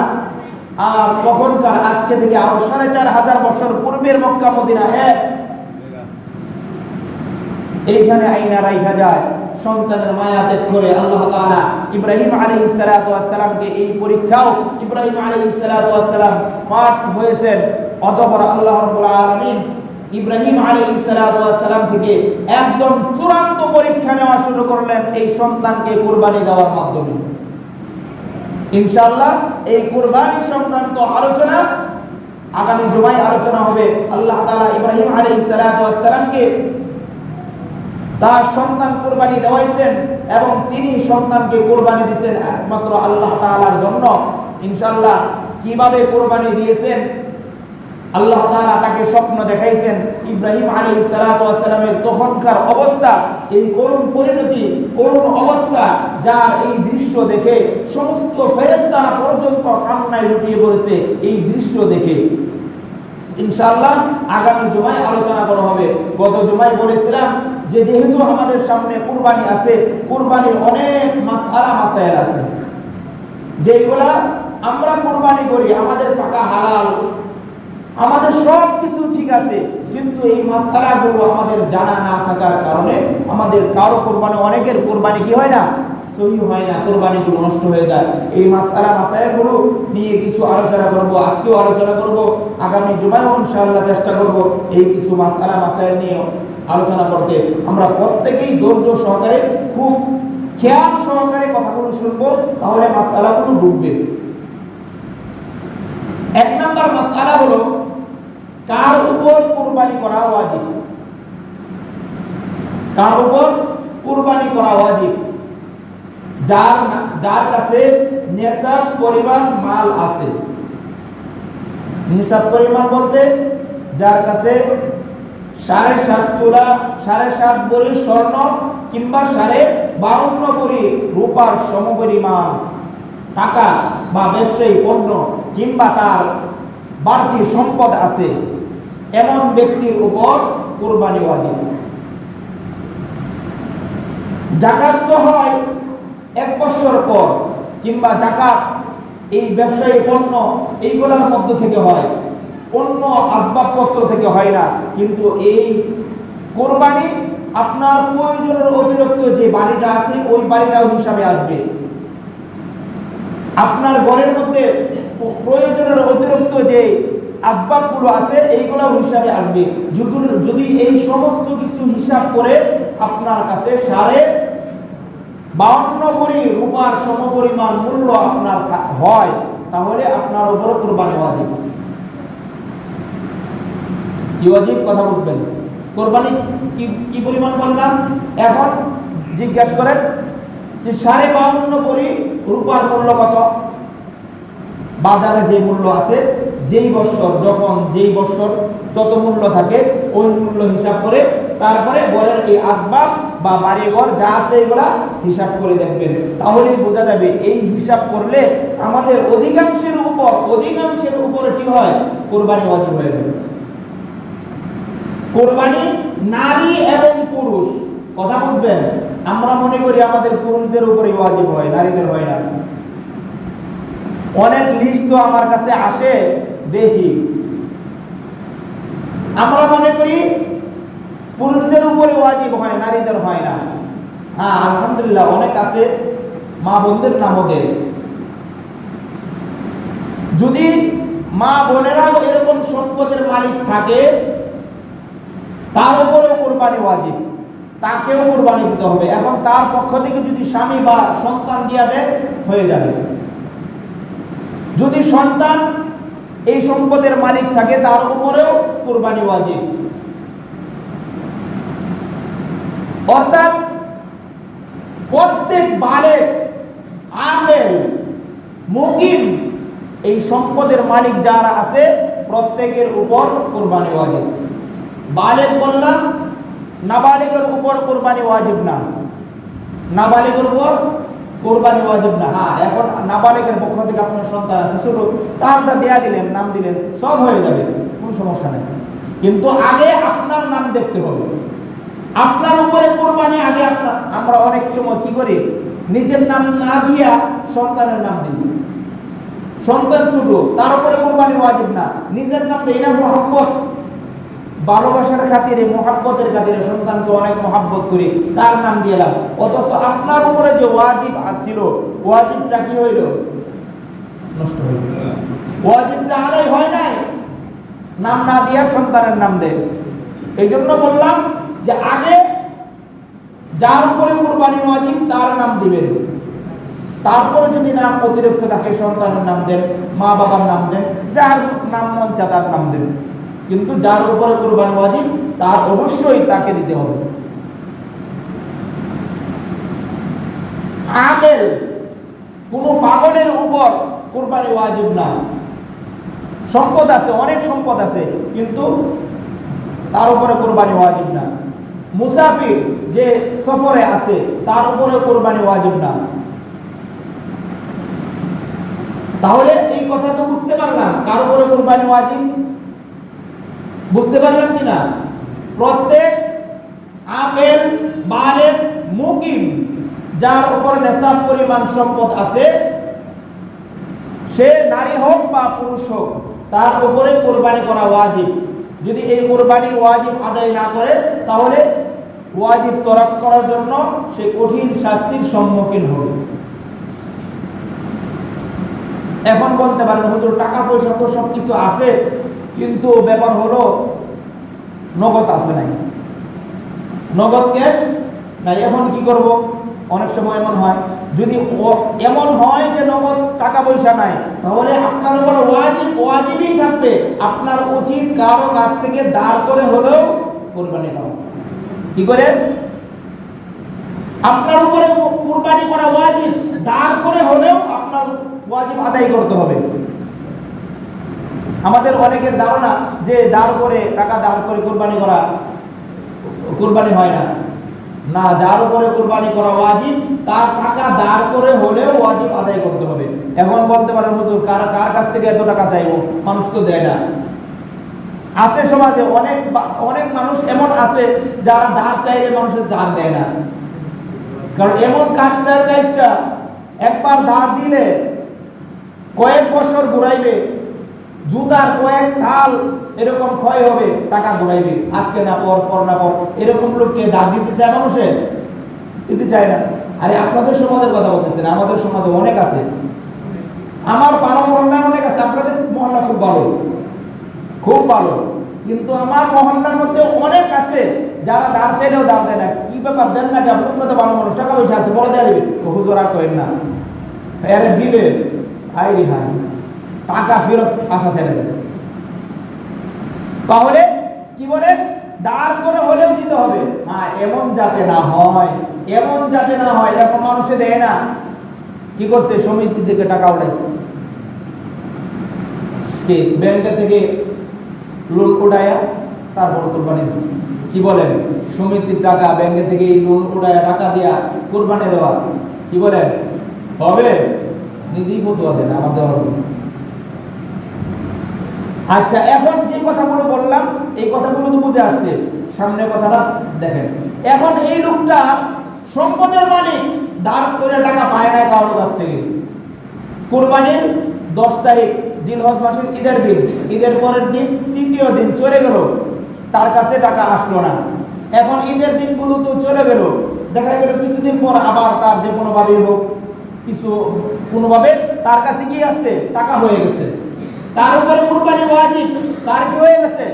আর তখনকার আজকে থেকে আরো 4500 বছর পূর্বের মক্কা মদিনা এক। এইখানে আইনা রাইখা যায় সন্তানের মায়া ত্যাগ করে আল্লাহ তাআলা ইব্রাহিম আলাইহিস সালাতু ওয়াস সালামকে এই পরীক্ষাও ইব্রাহিম আলাইহিস সালাতু ওয়াস সালাম ফার্স্ট হয়েছেন। অতঃপর আল্লাহ রাব্বুল আলামিন ইব্রাহিম আলাইহিস সালাতু ওয়াস সালাম থেকে একদম চূড়ান্ত পরীক্ষা নেওয়া শুরু করলেন এই সন্তানকে কুরবানি দেওয়ার মাধ্যমে। ইনশাআল্লাহ এই কুরবানি সংক্রান্ত আলোচনা আগামী জুমায় আলোচনা হবে। আল্লাহ তাআলা ইব্রাহিম আলাইহিস সালাতু ওয়াস সালামকে তার সন্তান কুরবানি দেওয়াইছেন এবং তিনি সন্তানকে কুরবানি দিয়েছেন একমাত্র আল্লাহ তাআলার জন্য। ইনশাআল্লাহ কিভাবে কুরবানি দিয়েছেন, আল্লাহ তাআলা তাকে স্বপ্ন দেখাইছেন। ইব্রাহিম আলাইহিস সালাতু ওয়াস সালামের তখনকার অবস্থা, এই করুণ পরিণতি, করুণ অবস্থা, যার এই দৃশ্য দেখে সমস্ত ফেরেশতারা পর্যন্ত কান্নায় লুটিয়ে পড়েছে এই দৃশ্য দেখে। ইনশাআল্লাহ আগামী জুমায় আলোচনা করা হবে। গত জুমায় বলেছিলাম যে যেহেতু আমাদের সামনে কুরবানি আছে, কুরবানির অনেক মাসআলা মাসাইল আছে যেগুলা আমরা কুরবানি করি, আমাদের পাকা হালাল, আমাদের সব কিছু ঠিক আছে, কিন্তু এই মাসআলাগুলো আমাদের জানা না থাকার কারণে আমাদের কারো কুরবানি, অনেকের কুরবানি কি হয় না, সহিহ হয় না, কুরবানিগুলো নষ্ট হয়ে যায়। এই মাসআলা মাসাইলগুলো নিয়ে কিছু আলোচনা করব, আজকেও আলোচনা করব, আগামী জুমায়ও ইনশাআল্লাহ চেষ্টা করব এই কিছু মাসআলা মাসাইল নিয়ে আলোচনা করতে। আমরা প্রত্যেকেই ধৈর্য সহকারে, খুব খেয়াল সহকারে কথাগুলো শুনবো, তাহলে মাসআলাগুলো ঢুকবে। এক নাম্বার মাসআলা হলো কার উপর কুরবানি করা ওয়াজিব। কার উপর কুরবানি করা ওয়াজিব? যার কাছে নিসাব পরিমাণ মাল আছে। নিসাব পরিমাণ বলতে যার কাছে 7.5 তোলা, 7.5 ভরি স্বর্ণ কিংবা 52 ভরি রূপার সমপরিমাণ টাকা বা ব্যবসায়ী পণ্য কিংবা তার বাড়তি সম্পদ আছে, এমন ব্যক্তির উপর কুরবানি ওয়াজিব। যাকাত তো হয় 1 বছর পর, কিংবা যাকাত এই ব্যবসায়ী পণ্য এইগুলোর মধ্য থেকে হয়, অন্য আসবাবপত্র থেকে হয় না। কিন্তু এই কোরবানি আপনার প্রয়োজনের অতিরিক্ত যে বাড়িটা আছে ওই বাড়িটাও হিসাবে আসবে। আপনার ঘরের মধ্যে প্রয়োজনের অতিরিক্ত যে আসবাবগুলো আছে এইগুলোও হিসাবে আসবে। যদি এই সমস্ত কিছু হিসাব করে আপনার কাছে 52 ভরি রূপার সমপরিমাণ মূল্য আপনার হয়, তাহলে আপনার উপর কোরবানি ওয়াজিব। কি ওয়াজিব? কথা বুঝবেন। কোরবানি কি পরিমাণ বললাম? এখন জিজ্ঞাসা করেন যে 52 ভরি রূপার মূল্য কত? বাজারে যে মূল্য আছে, যেই বছর যত মূল্য থাকে ওই মূল্য হিসাব করে তারপরে ঘরের এই আসবাব বা বাড়ি ঘর যা আছে এগুলা হিসাব করে দেখবেন। তাহলেই বোঝা যাবে। এই হিসাব করলে আমাদের অধিকাংশের উপর কি হয়? কোরবানি ওয়াজিব হয়ে যাবে। কোরবানি নারী এবং পুরুষ, কথা বুঝবেন। আমরা মনে করি আমাদের পুরুষদের উপরে ওয়াজিব হয়, নারীদের হয় না। অনেক লিস্ট তো আমার কাছে আসে, দেখি, আমরা মনে করি পুরুষদের উপরে ওয়াজিব হয়, নারীদের হয় না। হ্যাঁ, আলহামদুলিল্লাহ অনেক আছে মা বোনদের নামও দেয়। যদি মা বোনেরাও এরকম সম্পদের মালিক থাকে, তার উপরেও কোরবানি ওয়াজিব, তাকেও কোরবানি দিতে হবে। এখন তার পক্ষ থেকে যদি স্বামী বা সন্তান দিয়া দেয় হয়ে যাবে। যদি সন্তান এই সম্পদের মালিক থাকে তার উপরেও কোরবানি ওয়াজিব। অর্থাৎ প্রত্যেক বালেগ, আকেল, মুকিম এই সম্পদের মালিক যারা আছে প্রত্যেকের উপর কোরবানি ওয়াজিব। বালেগ বললাম, নাবালিগের উপর কোরবানি ওয়াজিব না। নাবালিগের উপর কোরবানি ওয়াজিব না। হ্যাঁ, এখন নাবালিগের পক্ষ থেকে আপনার সন্তান আছে ছোট, তারটা দেয়া দিলেন, নাম দিলেন, সব হয়ে যাবে, কোনো সমস্যা নেই। কিন্তু আগে আপনার নাম দেখতে হবে। আপনার উপরে কোরবানি আগে আপনার। আমরা অনেক সময় কি করি? নিজের নাম না দিয়া সন্তানের নাম দিই। সন্তান ছোট, তার উপরে কোরবানি ওয়াজিব না, নিজের নাম দেই না। মোহাব্বত, ভালোবাসার খাতিরে, মোহাব্বতের খাতিরে সন্তানকে অনেক মোহাব্বত করি, তার নাম দিলাম। অথচ আপনার উপরে যে ওয়াজিব আসছিল, ওয়াজিবটা কি হইল? নষ্ট হইল। ওয়াজিবটা আদায় হয় নাই, নাম না দিয়া সন্তানের নাম দেয়। এই জন্য বললাম যে আগে যার উপরে কোরবানি ওয়াজিব তার নাম দিবেন, তারপরে যদি নাম অতিরিক্ত থাকে সন্তানের নাম দেন, মা বাবার নাম দেন, যার নাম মন চায় তার নাম দেন। কিন্তু যার উপরে কোরবানি ওয়াজিব তার অবশ্যই তাকে দিতে হবে। আকেল, কোন পাগলের উপর কোরবানি ওয়াজিব না। সম্পদ আছে, অনেক সম্পদ আছে, কিন্তু তার উপরে কোরবানি ওয়াজিব না। মুসাফির যে সফরে আছে তার উপরে কোরবানি ওয়াজিব না। তাহলে এই কথা তো বুঝতে পারলাম কার উপরে কোরবানি ওয়াজিব? বুঝতে পারলাম কিনা? প্রত্যেক আকেল, বালেগ, মুকিম যার উপর নেশাব পরিমাণ সম্পদ আছে, সে নারী হোক বা পুরুষ হোক, তার উপরে কোরবানি করা ওয়াজিব। যদি এই কোরবানির ওয়াজিব আদায় না করে তাহলে ওয়াজিব তরক করার জন্য সে কঠিন শাস্তির সম্মুখীন হবে। এখন বলতে পারেন হুজুর টাকা পয়সা তো সবকিছু আছে, কিন্তু ব্যাপার হলো নগদ আছে নাই, নগদ ক্যাশ নাই। এখন কি করব? অনেক সময় এমন হয়, যদি এমন হয় যে নগদ টাকা পয়সা নাই, তাহলে আপনার উপর ওয়াজিবই থাকবে, আপনার উচিত কারো কাছ থেকে ধার করে হলেও কোরবানি করা। কি করে? আপনার উপরে কোরবানি করা ওয়াজিব, ধার করে হলেও আপনার ওয়াজিব আদায় করতে হবে। আমাদের অনেকের ধারণা যে দাঁড় করে টাকা দাঁড় করে কোরবানি করা কোরবানি হয় না। না, যার উপরে কোরবানি করা ওয়াজিব তার টাকা দাঁড় করে হলেও ওয়াজিব আদায় করতে হবে। এখন বলতে পারেন হুজুর কার কাছ থেকে এত টাকা চাইবো? মানুষ তো দেয় না। আছে সমাজে অনেক মানুষ এমন আছে যারা ধার চাইলে মানুষের ধার দেয় না। কারণ এমন কাজটা একবার ধার দিলে কয়েক বছর ঘুরাইবে, জুতার কয়েক সাল এরকম ক্ষয় হবে, টাকা ঘুরাইবে, আজকে না পর না পর। এরকম লোককে দাম দিতে চায় মানুষে? দিতে চায় না। আরে আপনাদের সমাজের কথা বলতেছেন, আমাদের সমাজে অনেক আছে, আমার পাড়া মহল্লায় অনেক আছে। আপনাদের মহল্লা খুব ভালো, খুব ভালো, কিন্তু আমার মহল্লার মধ্যে অনেক আছে যারা দাঁড় চাইলেও দাম দেয় না। কি ব্যাপার, দেন না? যে আপনার তো ভালো মানুষ, টাকা পয়সা আছে, বলে দেওয়া দেবে। হুজুর আর করেন না, আরে দিলে হাই টাকা ফেরত আসা ছেড়ে দেবে। তাহলে কি বলে, দাঁড় করে হলেও দিতে হবে। হ্যাঁ, এমন যাতে না হয়, এমন যাতে না হয়। এখন মানুষে দেয় না, কি করছে, সমিতির দিকে টাকা উঠাইছে, ব্যাংকে থেকে লোন উঠায়া তারপর কোরবানি। কি বলেন, সমিতির টাকা ব্যাংকে থেকে লোন উঠায়া টাকা দিয়া কোরবানি দেওয়া, কি বলেন হবে? নিজেই ফতোয়া দেন, আমার দেওয়া হবে। আচ্ছা, এখন যে কথাগুলো বললাম এই কথাগুলো তো বুঝে আসছে, সামনে কথাটা দেখেন। এখন এই লোকটা সম্পদের মালিক, দাঁড় করে টাকা পায় না কারোর কাছ থেকে। কোরবানির 10 তারিখ জিলহজ মাসের ঈদের দিন, ঈদের পরের দিন তৃতীয় দিন চলে গেল, তার কাছে টাকা আসলো না। এখন ঈদের দিনগুলো তো চলে গেল, দেখা গেল কিছুদিন পর আবার তার যে কোনোভাবে হোক কোনোভাবে তার কাছে কি আসছে, টাকা হয়ে গেছে, তার উপরে কুরবানি ওয়াজিব, তার কি হয়ে গেছে,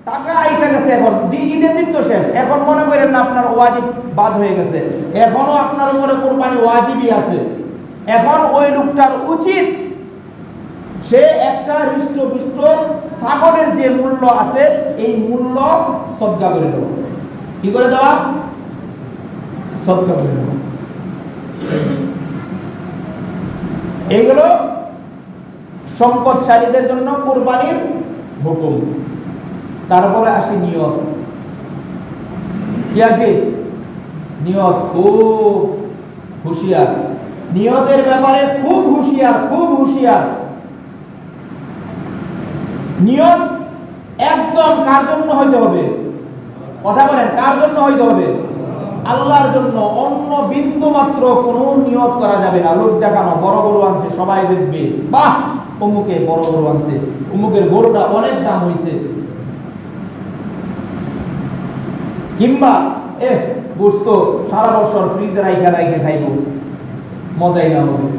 টাকা আইসা গেছে। এখন ঈদের দিন তো শেষ, এখন মনে করেন না আপনার ওয়াজিব বাদ হয়ে গেছে, এখনো আপনার উপরে কুরবানি ওয়াজিবই আছে। এখন ওই লোকটার উচিত সে একটা হৃষ্টপুষ্ট ছাগলের যে মূল্য আছে এই মূল্য সদকা করে দেওয়া। কি করে দেওয়া? সদকা করে দেওয়া। এগুলো সম্পদশালীদের জন্য কুরবানির হুকুম। তারপরে আসি নিয়ত। কি আসে? নিয়ত। খুব হুঁশিয়ার, নিয়তের ব্যাপারে খুব হুঁশিয়ার, খুব হুঁশিয়ার। নিয়ত একদম কার জন্য হইতে হবে? কথা বলেন, কার জন্য হইতে হবে? আল্লাহর জন্য। অন্য বিন্দু মাত্র কোনো নিয়ত করা যাবে না। লোক দেখানো, বড় গরু আনছে, সবাই দেখবে, বাহ অমুকে বড় গরু আনছে, অমুকের গরুটা অনেক দাম হইছে, কিংবা গোস্ত সারা বছর ফ্রিজে রাইখা খাইব, মজাই না হবে,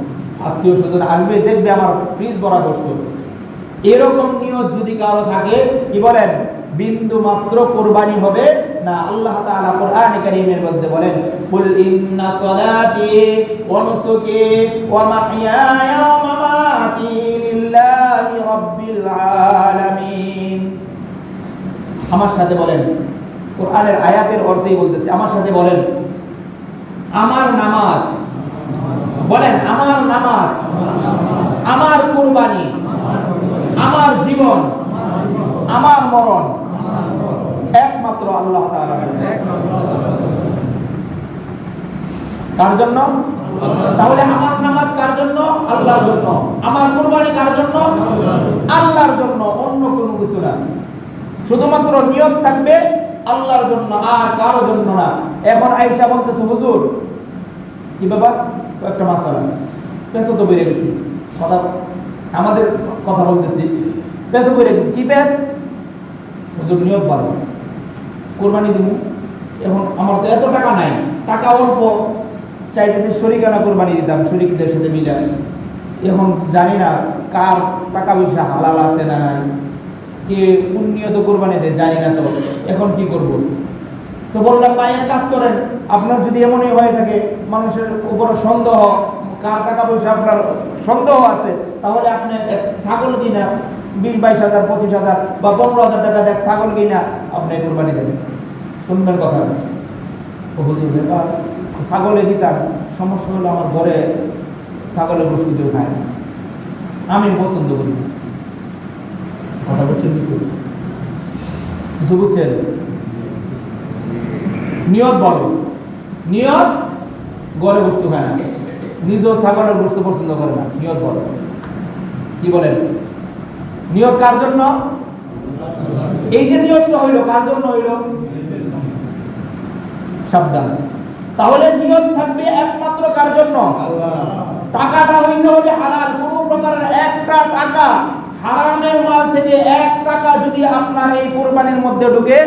আত্মীয় স্বজন আসবে দেখবে আমার ফ্রিজ ভরা গোস্ত। এরকম নিয়ত যদি কারো থাকে, কি বলেন, বিন্দু মাত্র কুরবানি হবে না। আল্লাহ তাআলা কোরআনে কারীমের মধ্যে বলেন, কুল ইন্না সলাতি ওয়া নুসুকি ওয়া মাহইয়ায়া ওয়া মামাতি লিল্লাহি রাব্বিল আলামিন। আমার সাথে বলেন, কোরআনের আয়াতের অর্থই বলতেছি, আমার সাথে বলেন, আমার নামাজ, বলেন আমার নামাজ, আমার কুরবানি, আমার জীবন, আমার মরণ একমাত্র আল্লাহ তাআলা। কার জন্য? তাহলে আমার নামাজ কার জন্য? আল্লাহর জন্য। আমার কুরবানি কার জন্য? আল্লাহর জন্য, অন্য কোনো কিছু না। শুধুমাত্র নিয়ত থাকবে আল্লাহর জন্য, আর কারো জন্য না। এখন আয়েশা বলতেছে, হুজুর কি ব্যাপার? একটা মাসালা পেছো তো বেরিয়ে গেছি, কথা আমাদের কথা বলতেছি, পেছো বেরিয়ে গেছি। কি পেছ? হুজুর নিয়ত ভালো, কোরবানি দিব। এখন আমার তো এত টাকা নাই, টাকা অল্প, চাইতেছে শরীকানা কোরবানি দিতাম শরীকদের সাথে মিলে। এখন জানি না কার টাকা পয়সা হালাল আছে না নাই, কে কোন নিয়ত কোরবানি দেয় জানি না। তো এখন কি করব? তো বললাম, ভাই এক কাজ করেন, আপনার যদি এমনই হয়ে থাকে মানুষের উপরে সন্দেহ, কার টাকা পয়সা আপনার সন্দেহ আছে, তাহলে আপনি এক ছাগল কিনা 20-22,000 25,000 বা 15,000 টাকা দেখ ছাগল কিনা আপনি কোরবানি দেবেন। শুনবেন কথা? হুজুর ব্যাপার, ছাগলে দিতাম, সমস্যা হলো আমার ঘরে ছাগলের গোশত কেউ খায় না, আমি পছন্দ করি না। কথা বলছেন কিছু? কিছু বুঝছেন? নিয়ত বলো, নিয়ত ঘরে গোশত খায় না, নিজেও ছাগলের গোশত পছন্দ করে না, নিয়ত বলো। কি বলেন? নিয়ত কার জন্য? এই যে নিয়তটা হইল কার জন্য হইল? সাবধান। তাহলে নিয়ত থাকবে একমাত্র কার জন্য? টাকাটা হইতে হবে হালাল, কোন প্রকারের এক টাকা হারামের মাল থেকে 1 টাকা যদি আপনার এই কুরবানির মধ্যে ঢুকে,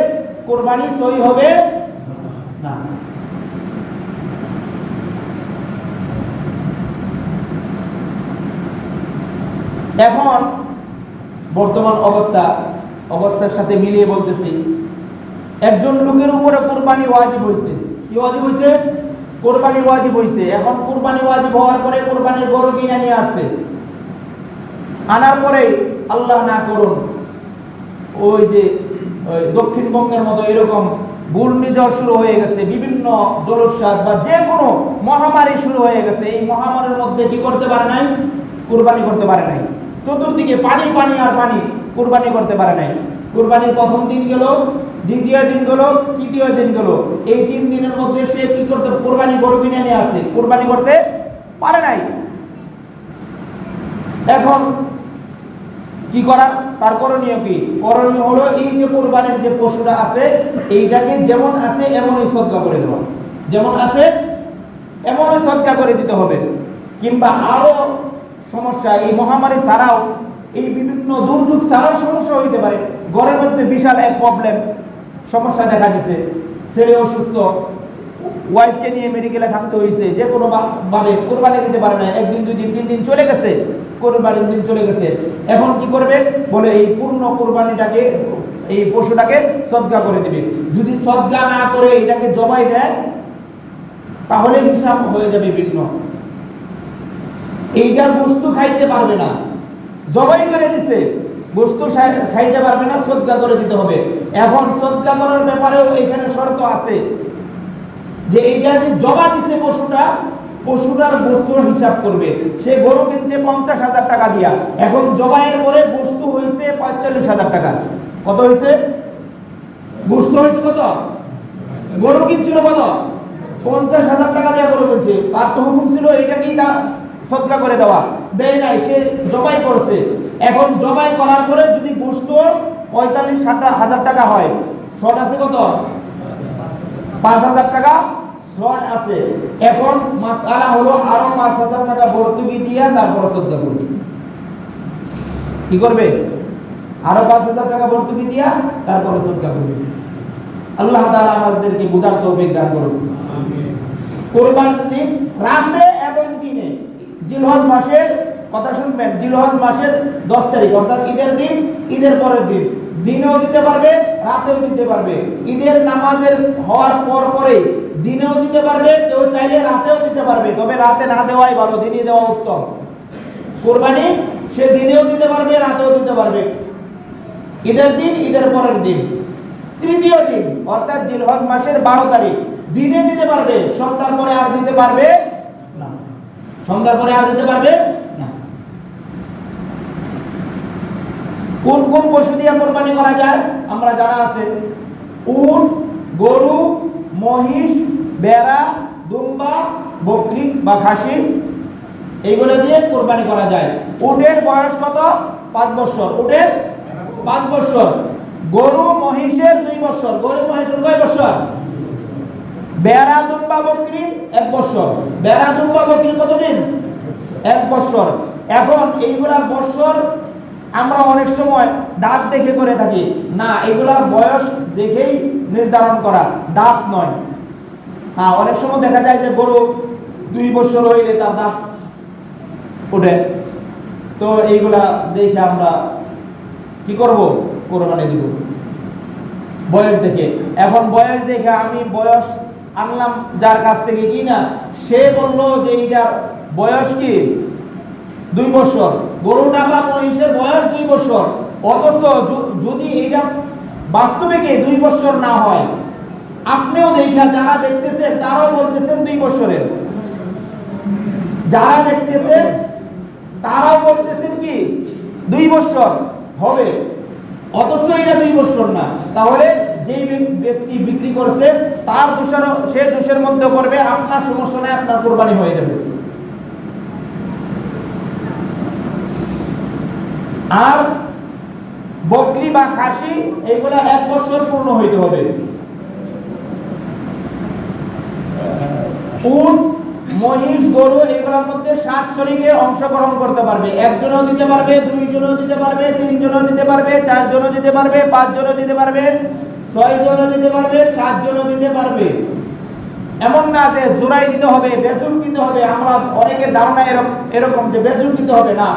কুরবানি সহি হবে না। এখন বর্তমান অবস্থার সাথে মিলিয়ে বলতেছি, একজন লোকের উপরে কুরবানি ওয়াজিব হয়েছে। কি ওয়াজিব হয়েছে? কুরবানি ওয়াজিব হয়েছে। এখন কুরবানি ওয়াজিব হওয়ার পরে কুরবানির গরু কিনে নিয়ে আসছে। আনার পরে আল্লাহ না করুন ওই যে দক্ষিণবঙ্গের মতো এরকম ঘূর্ণিঝড় শুরু হয়ে গেছে, বিভিন্ন জলোচ্ছ্বাস বা যে কোনো মহামারী শুরু হয়ে গেছে। এই মহামারীর মধ্যে কি করতে পারে নাই? কুরবানি করতে পারে নাই। চতুর্দিকে পানি পানি আর পানি, কুরবানি করতে পারে নাই। কুরবানির প্রথম দিন গেল, দ্বিতীয় দিন গেল, তৃতীয় দিন গেল। এই 3 দিনের মধ্যে সে কি করতে? কুরবানি গরু কিনে নিয়ে আসছে, কুরবানি করতে পারে নাই। এখন কি করার? তার করণীয় কি? করণীয় হলো এই যে কুরবানির যে পশুটা আছে এইটাকে যেমন আছে এমনই সদকা করে দেওয়া। যেমন আছে এমনই সদকা করে দিতে হবে। কিংবা আরো সমস্যা, এই মহামারী ছাড়াও এই বিভিন্ন দুর্যোগ ছাড়াও সমস্যা হইতে পারে। ঘরের মধ্যে বিশাল এক প্রবলেম, সমস্যা দেখা দিছে, ছেলে অসুস্থ, ওয়াইফকে নিয়ে মেডিকেলে থাকতে হয়েছে, যে কোনো ভাবে কুরবানি দিতে পারে না। 1 দিন 2 দিন 3 দিন চলে গেছে, কুরবানির দিন চলে গেছে। এখন কি করবে? বলে এই পূর্ণ কুরবানিটাকে, এই পশুটাকে সদকা করে দিবে। যদি সদকা না করে এটাকে জবাই দেয় তাহলে হিসাব হয়ে যাবে ভিন্ন। এইটার বস্তু খাইতে পারবে না, জবাই করে দিছে, বস্তু খাইতে পারবে না, সদকা করে দিতে হবে। এখন সদকা করার ব্যাপারেও এখানে শর্ত আছে যে এইটা যে জবা দিছে পশুটার বস্তুর হিসাব করবে। সে গরু কিনছে 50,000 টাকা দিয়া, এখন জবাইয়ের পরে বস্তু হয়েছে 45,000 টাকা। কত হয়েছে? বস্তু হয়েছে কত? গরু কিনছিল কত? 50,000 টাকা দিয়ে গরু কিনছে। তার তো হুকুম ছিল এটাকেই তা সদকা করে দেওয়া, দেয় নাই, সে জবাই করছে। এখন জবাই করার পরে যদি বস্তু 45,000 টাকা হয়, শর্ট আছে কত? 5,000 টাকা শর্ট আছে। এখন মাসআলা হলো আরো 5,000 টাকা ভর্তুকি দিয়ে তারপর সদকা করবে। কি করবে? আরো 5,000 টাকা ভর্তুকি দিয়া তারপরে সদকা করবে। আল্লাহ তাআলা আমাদেরকে বুঝার তৌফিক দান করুন। আমিন। কুরবানির দিন রাতে এবং দিনে, জিলহজ মাসের কথা শুনবেন, জিলহজ মাসের 10 তারিখ অর্থাৎ ঈদের দিন, ঈদের পরের দিন, দিনেও দিতে পারবে, রাতেও দিতে পারবে। ঈদের নামাজের হওয়ার পরে দিনেও দিতে পারবে, কেউ চাইলে রাতেও দিতে পারবে। তবে রাতে না দেওয়াই ভালো, দিনে দেওয়া উত্তম। কুরবানি সে দিনেও দিতে পারবে, রাতেও দিতে পারবে। ঈদের দিন, ঈদের পরের দিন, তৃতীয় দিন অর্থাৎ জিলহজ মাসের 12 তারিখ দিনে দিতে পারবে, সন্ধ্যার পরে আর দিতে পারবে না। সন্ধ্যার পরে আর দিতে পারবে না। কোন কোন পশু দিয়ে কোরবানি করা যায় আমরা জানা আছে? উট, গরু, মহিষ, ভেড়া, দুম্বা, বকরি বা খাসি, এইগুলো দিয়ে কোরবানি করা যায়। উটের বয়স কত? 5 বছর। উটের 5 বছর। গরু মহিষের 2 বছর। গরু মহিষের কয় বছর? ভেড়া, দুম্বা, বকরি 1 বছর। ভেড়া, দুম্বা, বকরি কতদিন? 1 বছর। এখন এইগুলার বছর আমরা অনেক সময় দাঁত দেখে করে থাকি না, এগুলার বয়স দেখেই নির্ধারণ করা, দাঁত নয়। হ্যাঁ, অনেক সময় দেখা যায় যে গরু 2 বছর হইলে তার দাঁত ওঠে, তো এইগুলা দেখে আমরা কি করব? কোরবানি দিব বয়স দেখে। এখন বয়স দেখে আমি বয়স আনলাম যার কাছ থেকে কিনা, সে বললো যে এইটার বয়স কি 2 বছর। গরুটা বা মহিষের বয়স 2 বছর, অথচ যদি এটা বাস্তবে কি 2 বছর না হয়, আপনিও দেখা, যারা দেখতেছেন তারাও বলতেছেন 2 বছরের, যারা দেখতেছেন তারাও বলতেছেন কি 2 বছর হবে, অথচ এটা 2 বছর না। তাহলে যেই ব্যক্তি বিক্রি করছে তার দোষের, সে দোষের মধ্যে পড়বে, আপনার সমস্যা নেই, আপনার কোরবানি হয়ে যাবে। আর বকরি বা খাসি এগুলা 1 বছর পূর্ণ হইতে হবে। উট, মহিষ, গরু এগুলোর মধ্যে 7 শরীকে অংশগ্রহণ করতে পারবে। একজনও দিতে পারবে, 2 জনও দিতে পারবে, 3 জনও দিতে পারবে, 4 জনও দিতে পারবে, 5 জনও দিতে পারবে, 6 জনও দিতে পারবে, 7 জনও দিতে পারবে। এমন না যে জোড়াই দিতে হবে, বেজুর দিতে হবে। আমরা অনেকের ধারণা এরকম যে বেজুর দিতে হবে না।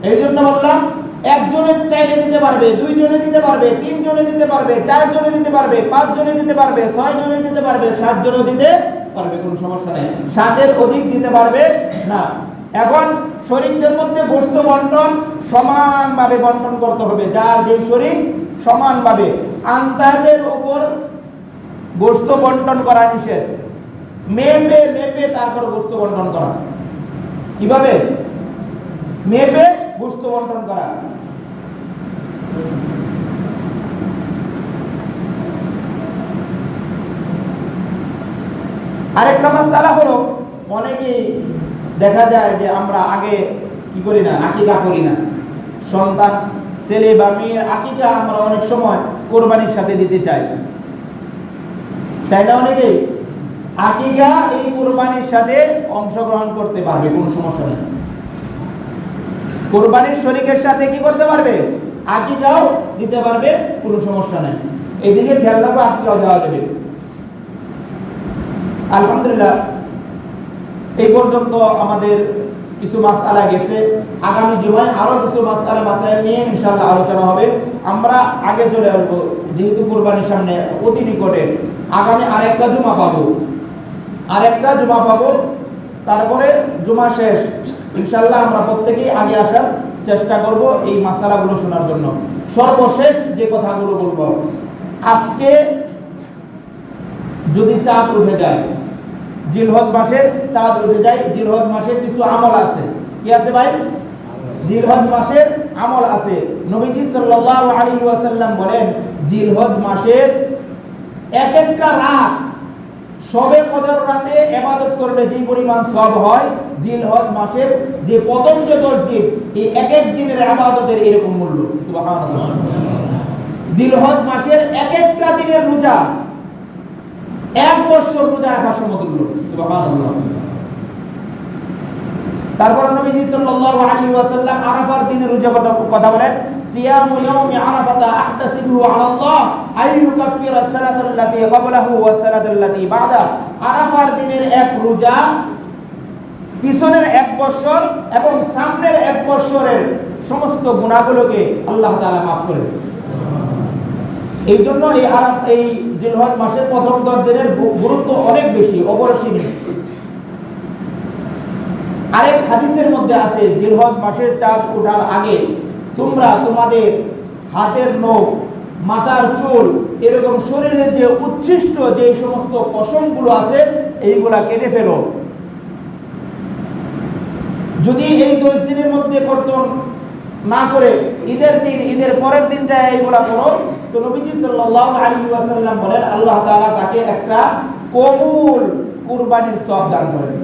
এই জন্য বললাম একজনের চাইলে দিতে পারবে, 2 জনে দিতে পারবে, 3 জনে দিতে পারবে, 4 জনে দিতে পারবে, 5 জনে দিতে পারবে, 6 জনে দিতে পারবে, 7 জনও দিতে পারবে, কোনো সমস্যা নেই। 7-এর অধিক দিতে পারবে না। এখন শরীরদের মধ্যে গোশত বন্টন সমানভাবে বন্টন করতে হবে, যার যে শরীর সমানভাবে। আন্দাজের উপর গোশত বন্টন করা নিষেধ। মেপে মেপে তারপর গোশত বন্টন করা। কিভাবে? মেপে গোশত বন্টন করা। আরেকটা মাসআলা হলো, অনেকে দেখা যায় যে আমরা আগে কি করি না, আকিকা করি না। সন্তান ছেলে বা মেয়ের আকিকা আমরা অনেক সময় কোরবানির সাথে দিতে চাই না। অনেকে আকিকা এই কোরবানির সাথে অংশগ্রহণ করতে পারবে, কোনো সমস্যা নেই। কোরবানির শরীকের সাথে কি করতে পারবে? আকিকাও দিতে পারবে, কোনো সমস্যা নেই। এইদিকে খেয়াল রাখবো, আকিকাও দেওয়া যাবে। আলহামদুলিল্লাহ, এই পর্যন্ত আমাদের কিছু মাসআলা গেছে। আগামী জুমায় আরো কিছু মাসআলা মাসাইল নিয়ে ইনশাআল্লাহ আলোচনা হবে। আমরা আগে চলে আসবো, যেহেতু কুরবানির সামনে অতি নিকটে। আগামী আরেকটা জুমা পাবো, তারপরে জুমা শেষ। ইনশাআল্লাহ আমরা প্রত্যেকেই আগে আসার চেষ্টা করব এই মাসআলাগুলো শোনার জন্য। সর্বশেষ যে কথাগুলো বলবো, আজকে যদি চাঁদ উঠে যায়, জিলহজ মাসের চাঁদ উঠে যায়, জিলহজ মাসের কিছু আমল আছে। কি আছে ভাই? জিলহজ মাসের আমল আছে। নবীজি সাল্লাল্লাহু আলাইহি ওয়াসাল্লাম বলেন, জিলহজ মাসের এক একটা রাত, শবে কদর রাতে ইবাদত করলে যে পরিমাণ সওয়াব হয়, জিলহজ মাসের যে প্রথম যে 10 দিন, এই এক এক দিনের ইবাদতের এরকম মূল্য। সুবহানাল্লাহ। জিলহজ মাসের এক একটা দিনের রোজা 1 বছর রোজা রাখা সমতুল্য। সুবহানাল্লাহ। তারপর নবীজি সাল্লাল্লাহু আলাইহি ওয়াসাল্লাম আরাফার দিনের রোজা কথা বলেন, সিয়ামু ইয়াউমি আরাফাতা আহতাসিবু আলা আল্লাহ আইয়ুকাফিরা সানাতাল্লাতী ক্বাবলাহু ওয়া সানাতাল্লাতী বা'দা। আরাফার দিনের এক রোজা পিছনের 1 বছর এবং সামনের 1 বছরের সমস্ত গুনাহগুলোকে আল্লাহ তাআলা মাফ করে দেন। এই জন্য এই জিলহজ মাসের প্রথম 10 দিনের গুরুত্ব অনেক বেশি, অপরিসীম। আরেক হাদিসের মধ্যে আছে, জিলহজ মাসের চাঁদ ওঠার আগে তোমরা তোমাদের হাতের নখ, মাথার চুল, এরকম শরীরের যে উচ্ছিষ্ট যে সমস্ত পশমগুলো আছে এইগুলা কেটে ফেলো। যদি এই 10 দিনের মধ্যে কর্তন না করে ঈদের পরের দিন যায় এইগুলা করো, তো নবীজি সাল্লাল্লাহু আলাইহি ওয়াসাল্লাম বলেন, আল্লাহ তাআলা তাকে একটা কবুল কুরবানির সওয়াব দান করেন।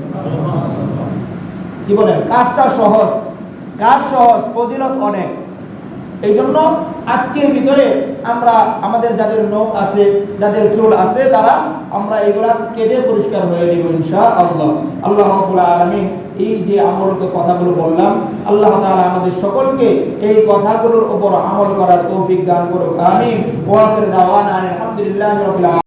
কি বলেন? কাজ সহজ, ফজিলত অনেক। এই জন্য আজকের ভিতরে আমরা আমাদের যাদের নখ আছে, যাদের চুল আছে, তারা আমরা এগুলা কেটে পরিষ্কার হয়ে নিব ইনশাআল্লাহ। আল্লাহ রাব্বুল আলামিন এই যে আমলকে কথাগুলো বললাম, আল্লাহ তাআলা আমাদের সকলকে এই কথাগুলোর উপর আমল করার তৌফিক দান করুক। আমিন। ওয়া আখিরু দাওয়ানা আলহামদুলিল্লাহি রাব্বিল আলামিন।